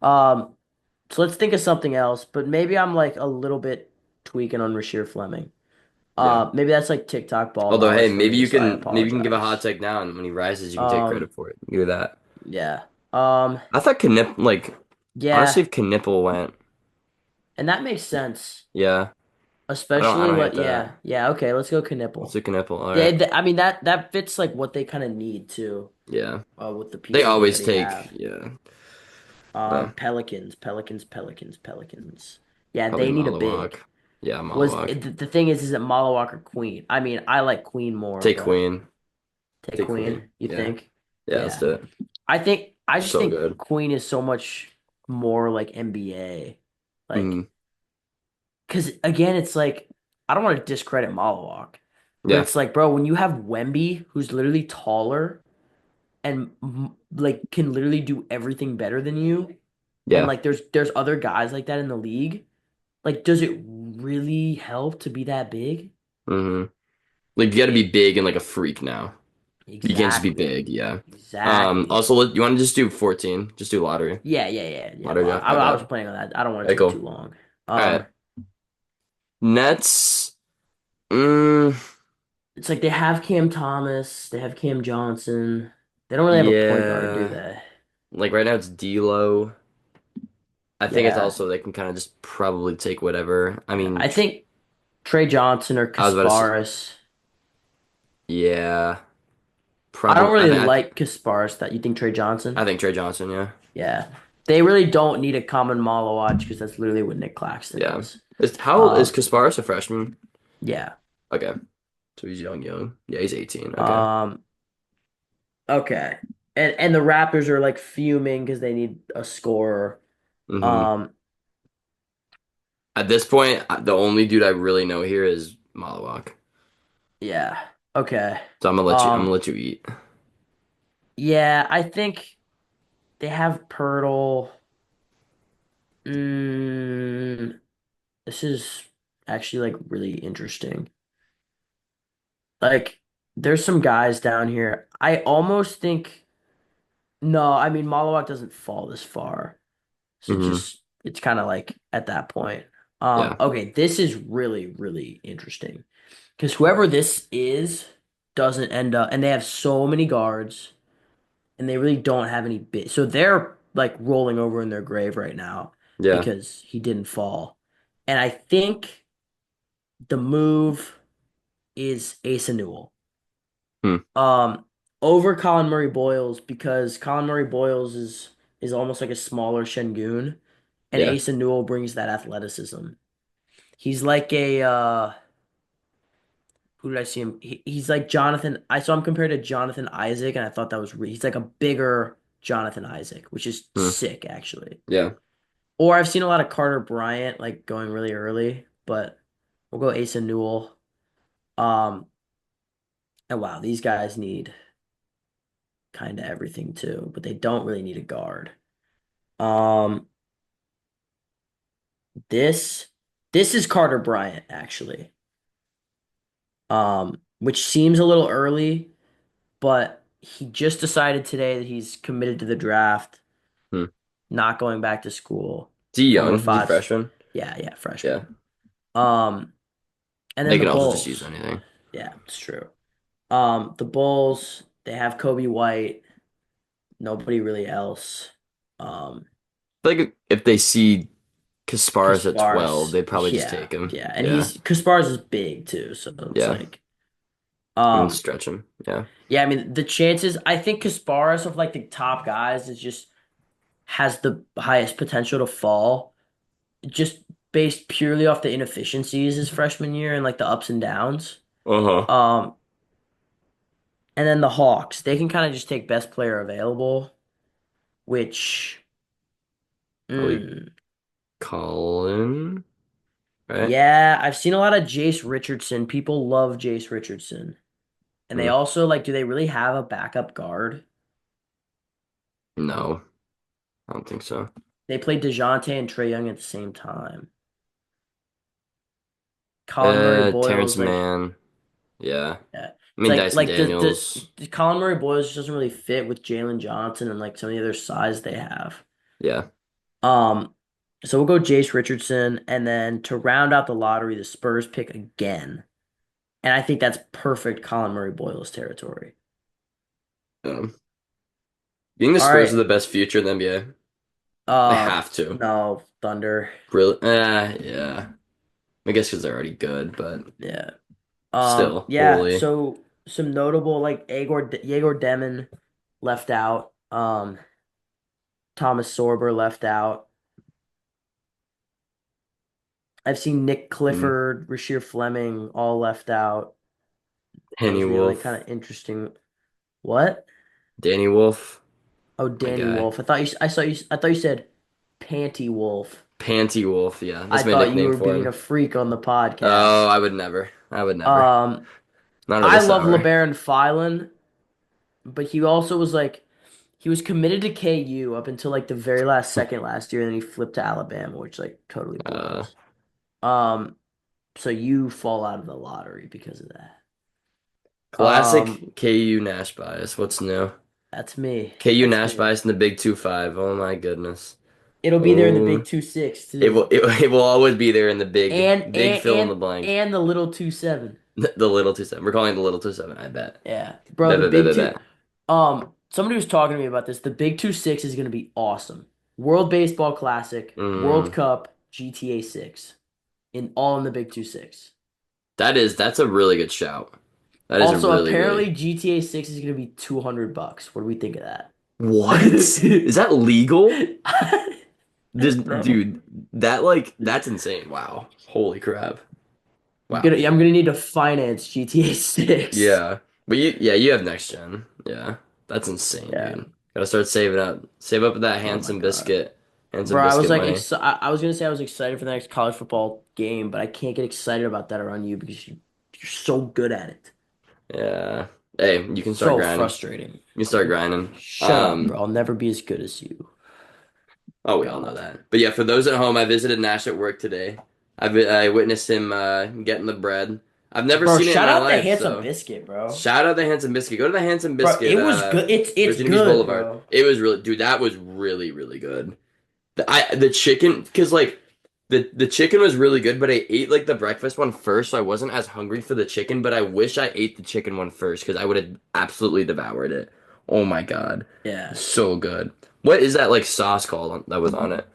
[SPEAKER 2] um so let's think of something else, but maybe I'm like a little bit tweaking on Rasheer Fleming.
[SPEAKER 1] Yeah.
[SPEAKER 2] Maybe that's like TikTok ball
[SPEAKER 1] Although, hey,
[SPEAKER 2] knowledge for me, so I
[SPEAKER 1] maybe you can give a hot
[SPEAKER 2] apologize.
[SPEAKER 1] take now, and when he rises, you can take
[SPEAKER 2] Um,
[SPEAKER 1] credit for it. Do that.
[SPEAKER 2] yeah. Um,
[SPEAKER 1] I thought honestly,
[SPEAKER 2] yeah,
[SPEAKER 1] if Knipple went,
[SPEAKER 2] and that makes sense.
[SPEAKER 1] yeah, I
[SPEAKER 2] Especially
[SPEAKER 1] don't
[SPEAKER 2] what,
[SPEAKER 1] hate that.
[SPEAKER 2] yeah, yeah, okay, let's go
[SPEAKER 1] Let's
[SPEAKER 2] Knipple.
[SPEAKER 1] do Knipple. All
[SPEAKER 2] Yeah,
[SPEAKER 1] right.
[SPEAKER 2] I mean that fits like what they kind of need to,
[SPEAKER 1] Yeah,
[SPEAKER 2] with the
[SPEAKER 1] they
[SPEAKER 2] pieces they
[SPEAKER 1] always
[SPEAKER 2] already
[SPEAKER 1] take.
[SPEAKER 2] have.
[SPEAKER 1] Yeah, uh,
[SPEAKER 2] Pelicans. Yeah,
[SPEAKER 1] probably
[SPEAKER 2] they need a big.
[SPEAKER 1] Malawak. Yeah, Malawak.
[SPEAKER 2] The thing is it Malawak or Queen? I mean, I like Queen more,
[SPEAKER 1] Take
[SPEAKER 2] but
[SPEAKER 1] Queen.
[SPEAKER 2] take
[SPEAKER 1] Take Queen.
[SPEAKER 2] Queen, you
[SPEAKER 1] Yeah,
[SPEAKER 2] think?
[SPEAKER 1] yeah. Let's
[SPEAKER 2] Yeah.
[SPEAKER 1] do it.
[SPEAKER 2] I just
[SPEAKER 1] So
[SPEAKER 2] think
[SPEAKER 1] good.
[SPEAKER 2] Queen is so much more like NBA. Like,
[SPEAKER 1] Hmm.
[SPEAKER 2] because again, it's like, I don't want to discredit Malawak, but
[SPEAKER 1] Yeah,
[SPEAKER 2] it's like, bro, when you have Wemby, who's literally taller and like can literally do everything better than you, and
[SPEAKER 1] yeah.
[SPEAKER 2] like there's other guys like that in the league, like, does it really help to be that big?
[SPEAKER 1] Hmm. Like you got to be
[SPEAKER 2] It
[SPEAKER 1] big and like a freak now. You can't just be
[SPEAKER 2] exactly,
[SPEAKER 1] big. Yeah.
[SPEAKER 2] exactly.
[SPEAKER 1] Also, you want to just do 14? Just do lottery.
[SPEAKER 2] Yeah.
[SPEAKER 1] Lottery
[SPEAKER 2] Well,
[SPEAKER 1] draft. I
[SPEAKER 2] I
[SPEAKER 1] bet.
[SPEAKER 2] was planning on that. I don't want
[SPEAKER 1] Okay,
[SPEAKER 2] to take
[SPEAKER 1] cool.
[SPEAKER 2] too long.
[SPEAKER 1] All right. Nets. Mm,
[SPEAKER 2] It's like they have Cam Thomas, they have Cam Johnson. They don't really have a point guard, do
[SPEAKER 1] yeah.
[SPEAKER 2] they?
[SPEAKER 1] Like right now it's D'Lo. I think it's
[SPEAKER 2] Yeah,
[SPEAKER 1] also they can kind of just probably take whatever. I
[SPEAKER 2] yeah.
[SPEAKER 1] mean,
[SPEAKER 2] I think Trey Johnson or
[SPEAKER 1] I was about to say,
[SPEAKER 2] Kasparis.
[SPEAKER 1] yeah,
[SPEAKER 2] I don't
[SPEAKER 1] probably.
[SPEAKER 2] really like Kasparis. That you think Trey
[SPEAKER 1] I
[SPEAKER 2] Johnson?
[SPEAKER 1] think Trey Johnson. Yeah,
[SPEAKER 2] Yeah, they really don't need a common Malo watch because that's literally what Nick Claxton
[SPEAKER 1] yeah.
[SPEAKER 2] is.
[SPEAKER 1] How old is
[SPEAKER 2] Um,
[SPEAKER 1] Kasparis? A freshman?
[SPEAKER 2] yeah.
[SPEAKER 1] Okay, so he's young. Yeah, he's 18. Okay.
[SPEAKER 2] Um, okay. And the Raptors are like fuming because they need a scorer.
[SPEAKER 1] Hmm.
[SPEAKER 2] Um,
[SPEAKER 1] At this point, the only dude I really know here is Malawak.
[SPEAKER 2] yeah. Okay.
[SPEAKER 1] So I'm gonna
[SPEAKER 2] Um,
[SPEAKER 1] let you eat.
[SPEAKER 2] yeah, I think they have Pirtle. Mm, this is actually like really interesting. Like, there's some guys down here. I almost think no, I mean Malawak doesn't fall this far. So
[SPEAKER 1] Hmm.
[SPEAKER 2] just it's kind of like at that point.
[SPEAKER 1] Yeah,
[SPEAKER 2] Okay, this is really, really interesting. Because whoever this is doesn't end up, and they have so many guards, and they really don't have any bit. So they're like rolling over in their grave right now
[SPEAKER 1] yeah.
[SPEAKER 2] because he didn't fall. And I think the move is Asa Newell.
[SPEAKER 1] Hmm.
[SPEAKER 2] Um, over Colin Murray Boyles because Colin Murray Boyles is almost like a smaller Şengün, and
[SPEAKER 1] Yeah.
[SPEAKER 2] Asa Newell brings that athleticism. He's like a who did I see him? He's like Jonathan. I saw him compared to Jonathan Isaac, and I thought that was he's like a bigger Jonathan Isaac, which is
[SPEAKER 1] Hmm.
[SPEAKER 2] sick actually.
[SPEAKER 1] Yeah.
[SPEAKER 2] Or I've seen a lot of Carter Bryant like going really early, but we'll go Asa Newell. Um, and wow, these guys need kind of everything too, but they don't really need a guard. Um, this this is Carter Bryant actually. Which seems a little early, but he just decided today that he's committed to the draft,
[SPEAKER 1] Hmm.
[SPEAKER 2] not going back to school.
[SPEAKER 1] Is he
[SPEAKER 2] Former
[SPEAKER 1] young? Is he
[SPEAKER 2] five.
[SPEAKER 1] freshman?
[SPEAKER 2] Yeah,
[SPEAKER 1] Yeah.
[SPEAKER 2] freshman. Um, and
[SPEAKER 1] They
[SPEAKER 2] then the
[SPEAKER 1] can also just use
[SPEAKER 2] Bulls.
[SPEAKER 1] anything.
[SPEAKER 2] Yeah, it's true. The Bulls, they have Kobe White, nobody really else. Um,
[SPEAKER 1] I feel like if they see Kasparis at 12,
[SPEAKER 2] Kasparis,
[SPEAKER 1] they'd probably just
[SPEAKER 2] yeah,
[SPEAKER 1] take him.
[SPEAKER 2] yeah, and
[SPEAKER 1] Yeah.
[SPEAKER 2] he's Kasparis is big too, so it's
[SPEAKER 1] Yeah.
[SPEAKER 2] like,
[SPEAKER 1] You can
[SPEAKER 2] um,
[SPEAKER 1] stretch him. Yeah.
[SPEAKER 2] yeah, I mean the chances. I think Kasparis of like the top guys is just has the highest potential to fall, just based purely off the inefficiencies his freshman year and like the ups and downs.
[SPEAKER 1] Uh-huh.
[SPEAKER 2] Um, and then the Hawks, they can kind of just take best player available, which,
[SPEAKER 1] Probably
[SPEAKER 2] mm,
[SPEAKER 1] Colin, right?
[SPEAKER 2] yeah, I've seen a lot of Jace Richardson. People love Jace Richardson. And they
[SPEAKER 1] Hmm.
[SPEAKER 2] also like, do they really have a backup guard?
[SPEAKER 1] No, I don't think so.
[SPEAKER 2] They played DeJounte and Trae Young at the same time. Colin Murray
[SPEAKER 1] Terrence
[SPEAKER 2] Boyles, like,
[SPEAKER 1] Mann. Yeah.
[SPEAKER 2] yeah.
[SPEAKER 1] I
[SPEAKER 2] It's
[SPEAKER 1] mean, Dyson
[SPEAKER 2] like
[SPEAKER 1] Daniels.
[SPEAKER 2] the Colin Murray Boyles just doesn't really fit with Jalen Johnson and like some of the other size they have.
[SPEAKER 1] Yeah.
[SPEAKER 2] Um, so we'll go Jace Richardson, and then to round out the lottery, the Spurs pick again. And I think that's perfect Colin Murray Boyles territory.
[SPEAKER 1] Um, being the
[SPEAKER 2] All
[SPEAKER 1] Spurs are
[SPEAKER 2] right.
[SPEAKER 1] the best future in the NBA. They have to.
[SPEAKER 2] No, Thunder.
[SPEAKER 1] Really? Yeah. I guess because they're already good, but
[SPEAKER 2] Yeah.
[SPEAKER 1] still,
[SPEAKER 2] Yeah,
[SPEAKER 1] holy.
[SPEAKER 2] so some notable like Yegor Demon left out. Thomas Sorber left out. I've seen Nick
[SPEAKER 1] Mm.
[SPEAKER 2] Clifford, Rasheer Fleming all left out.
[SPEAKER 1] Henny
[SPEAKER 2] Those are the only kind
[SPEAKER 1] Wolf.
[SPEAKER 2] of interesting. What?
[SPEAKER 1] Danny Wolf,
[SPEAKER 2] Oh,
[SPEAKER 1] my
[SPEAKER 2] Danny
[SPEAKER 1] guy.
[SPEAKER 2] Wolf. I thought you said Panty Wolf.
[SPEAKER 1] Panty Wolf, yeah.
[SPEAKER 2] I
[SPEAKER 1] That's my
[SPEAKER 2] thought you
[SPEAKER 1] nickname
[SPEAKER 2] were
[SPEAKER 1] for
[SPEAKER 2] being a
[SPEAKER 1] him.
[SPEAKER 2] freak on the
[SPEAKER 1] Oh,
[SPEAKER 2] podcast.
[SPEAKER 1] I would never. I would never.
[SPEAKER 2] Um,
[SPEAKER 1] Not at
[SPEAKER 2] I
[SPEAKER 1] this
[SPEAKER 2] love
[SPEAKER 1] hour.
[SPEAKER 2] LeBaron Phylan, but he also was like he was committed to KU up until like the very last second last year, and then he flipped to Alabama, which like totally
[SPEAKER 1] Uh,
[SPEAKER 2] blows. Um, so you fall out of the lottery because of that. Um,
[SPEAKER 1] classic KU Nash bias. What's new?
[SPEAKER 2] that's me.
[SPEAKER 1] KU
[SPEAKER 2] That's
[SPEAKER 1] Nash
[SPEAKER 2] me.
[SPEAKER 1] bias in the Big 2-5. Oh my goodness.
[SPEAKER 2] It'll be there in the
[SPEAKER 1] Oh,
[SPEAKER 2] Big 2-6
[SPEAKER 1] it
[SPEAKER 2] too,
[SPEAKER 1] will it, it will always be there in the
[SPEAKER 2] and
[SPEAKER 1] big
[SPEAKER 2] and
[SPEAKER 1] fill in the
[SPEAKER 2] and
[SPEAKER 1] blank.
[SPEAKER 2] and the little 2-7.
[SPEAKER 1] The little 2-7. We're calling it the little 2-7, I bet.
[SPEAKER 2] Yeah, bro.
[SPEAKER 1] Bet,
[SPEAKER 2] The
[SPEAKER 1] bet, bet,
[SPEAKER 2] Big
[SPEAKER 1] bet,
[SPEAKER 2] Two.
[SPEAKER 1] bet.
[SPEAKER 2] Somebody was talking to me about this. The Big 2-6 is gonna be awesome. World Baseball Classic, World
[SPEAKER 1] Mm,
[SPEAKER 2] Cup, GTA 6, in all in the Big 2-6.
[SPEAKER 1] that's a really good shout. That is a
[SPEAKER 2] Also,
[SPEAKER 1] really, really
[SPEAKER 2] apparently GTA 6 is gonna be $200. What do we think of that?
[SPEAKER 1] What? Is that legal?
[SPEAKER 2] I
[SPEAKER 1] This
[SPEAKER 2] don't know.
[SPEAKER 1] dude, that's insane. Wow. Holy crap. Wow.
[SPEAKER 2] I'm gonna need to finance GTA 6.
[SPEAKER 1] Yeah. But you have next gen. Yeah. That's insane,
[SPEAKER 2] Yeah.
[SPEAKER 1] dude. Gotta start saving up. Save up that
[SPEAKER 2] Oh my
[SPEAKER 1] handsome
[SPEAKER 2] God.
[SPEAKER 1] biscuit. Handsome
[SPEAKER 2] Bro, I was
[SPEAKER 1] biscuit
[SPEAKER 2] like
[SPEAKER 1] money.
[SPEAKER 2] I was gonna say I was excited for the next college football game, but I can't get excited about that around you because you're so good at it.
[SPEAKER 1] Yeah. Hey, you can start
[SPEAKER 2] So
[SPEAKER 1] grinding.
[SPEAKER 2] frustrating.
[SPEAKER 1] You can start grinding.
[SPEAKER 2] Shut up, bro. I'll never be as good as you.
[SPEAKER 1] Oh, we all know
[SPEAKER 2] God.
[SPEAKER 1] that. But yeah, for those at home, I visited Nash at work today. I witnessed him getting the bread. I've never
[SPEAKER 2] Bro,
[SPEAKER 1] seen it in
[SPEAKER 2] shout
[SPEAKER 1] my
[SPEAKER 2] out the
[SPEAKER 1] life,
[SPEAKER 2] Handsome
[SPEAKER 1] so
[SPEAKER 2] Biscuit, bro.
[SPEAKER 1] shout out the Handsome Biscuit. Go to the Handsome
[SPEAKER 2] Bro,
[SPEAKER 1] Biscuit,
[SPEAKER 2] it was good. It's
[SPEAKER 1] Virginia Beach
[SPEAKER 2] good,
[SPEAKER 1] Boulevard.
[SPEAKER 2] bro.
[SPEAKER 1] It was really, dude, that was really, really good. The chicken, because like the chicken was really good, but I ate like the breakfast one first, so I wasn't as hungry for the chicken. But I wish I ate the chicken one first because I would have absolutely devoured it. Oh my God,
[SPEAKER 2] Yeah.
[SPEAKER 1] so good. What is that like sauce called that was on it?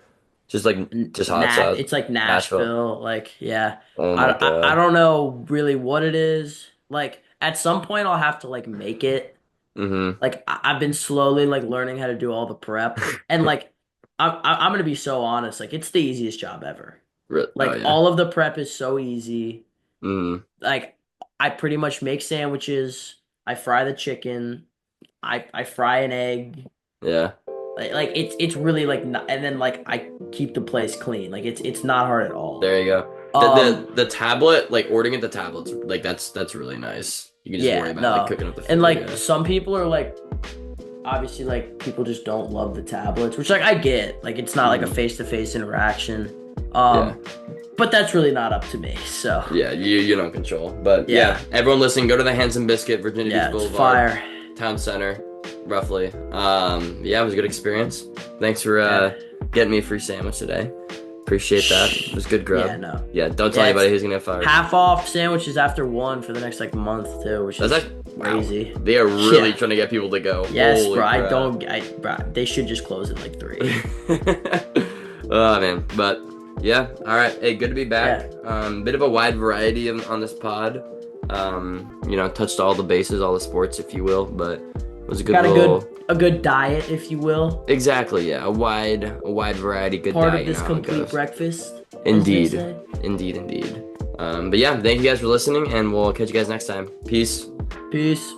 [SPEAKER 1] Just like just hot sauce.
[SPEAKER 2] It's like
[SPEAKER 1] Nashville.
[SPEAKER 2] Nashville. Like, yeah.
[SPEAKER 1] Oh my
[SPEAKER 2] I
[SPEAKER 1] God.
[SPEAKER 2] don't know really what it is. Like, at some point I'll have to like make it.
[SPEAKER 1] Mm-hmm.
[SPEAKER 2] Like I've been slowly like learning how to do all the prep. And like I'm gonna be so honest, like it's the easiest job ever.
[SPEAKER 1] Oh
[SPEAKER 2] Like
[SPEAKER 1] yeah.
[SPEAKER 2] all of the prep is so easy.
[SPEAKER 1] Mm-hmm.
[SPEAKER 2] Like I pretty much make sandwiches, I fry the chicken, I fry an egg.
[SPEAKER 1] Yeah.
[SPEAKER 2] Like it's really like not, and then like I keep the place clean. Like it's not hard at all.
[SPEAKER 1] There you go.
[SPEAKER 2] Um
[SPEAKER 1] The tablet, like ordering at the tablets, like that's really nice. You can just worry
[SPEAKER 2] yeah,
[SPEAKER 1] about like
[SPEAKER 2] no.
[SPEAKER 1] cooking up the
[SPEAKER 2] And
[SPEAKER 1] food.
[SPEAKER 2] like
[SPEAKER 1] Yeah.
[SPEAKER 2] some people are like obviously like people just don't love the tablets, which like I get. Like it's not like a
[SPEAKER 1] Mhm.
[SPEAKER 2] face-to-face interaction.
[SPEAKER 1] Yeah.
[SPEAKER 2] But that's really not up to me. So
[SPEAKER 1] Yeah. You don't control. But yeah,
[SPEAKER 2] yeah.
[SPEAKER 1] everyone listening, go to the Handsome Biscuit, Virginia Beach
[SPEAKER 2] Yeah, it's
[SPEAKER 1] Boulevard,
[SPEAKER 2] fire.
[SPEAKER 1] Town Center, roughly. Yeah, it was a good experience. Thanks for
[SPEAKER 2] Yeah.
[SPEAKER 1] getting me a free sandwich today. Appreciate that. It was good
[SPEAKER 2] Yeah,
[SPEAKER 1] grub.
[SPEAKER 2] no.
[SPEAKER 1] Yeah, don't tell
[SPEAKER 2] Yeah,
[SPEAKER 1] anybody
[SPEAKER 2] it's
[SPEAKER 1] who's gonna get fired.
[SPEAKER 2] half off sandwiches after one for the next like month too, which
[SPEAKER 1] That's
[SPEAKER 2] is
[SPEAKER 1] like wow.
[SPEAKER 2] crazy.
[SPEAKER 1] They are really
[SPEAKER 2] Yeah.
[SPEAKER 1] trying to get people to go.
[SPEAKER 2] Yes,
[SPEAKER 1] Holy
[SPEAKER 2] bro.
[SPEAKER 1] crap.
[SPEAKER 2] Bro, they should just close at like 3.
[SPEAKER 1] Oh man, but yeah, all right. Hey, good to be back.
[SPEAKER 2] Yeah.
[SPEAKER 1] Bit of a wide variety on this pod. Touched all the bases, all the sports, if you will, but it was a good
[SPEAKER 2] Got
[SPEAKER 1] little.
[SPEAKER 2] a good diet, if you will.
[SPEAKER 1] Exactly, yeah, a wide variety, good
[SPEAKER 2] Part
[SPEAKER 1] diet.
[SPEAKER 2] of
[SPEAKER 1] You
[SPEAKER 2] this
[SPEAKER 1] know how it
[SPEAKER 2] complete
[SPEAKER 1] goes.
[SPEAKER 2] breakfast, as they
[SPEAKER 1] Indeed,
[SPEAKER 2] say.
[SPEAKER 1] indeed, indeed. But yeah, thank you guys for listening, and we'll catch you guys next time. Peace.
[SPEAKER 2] Peace.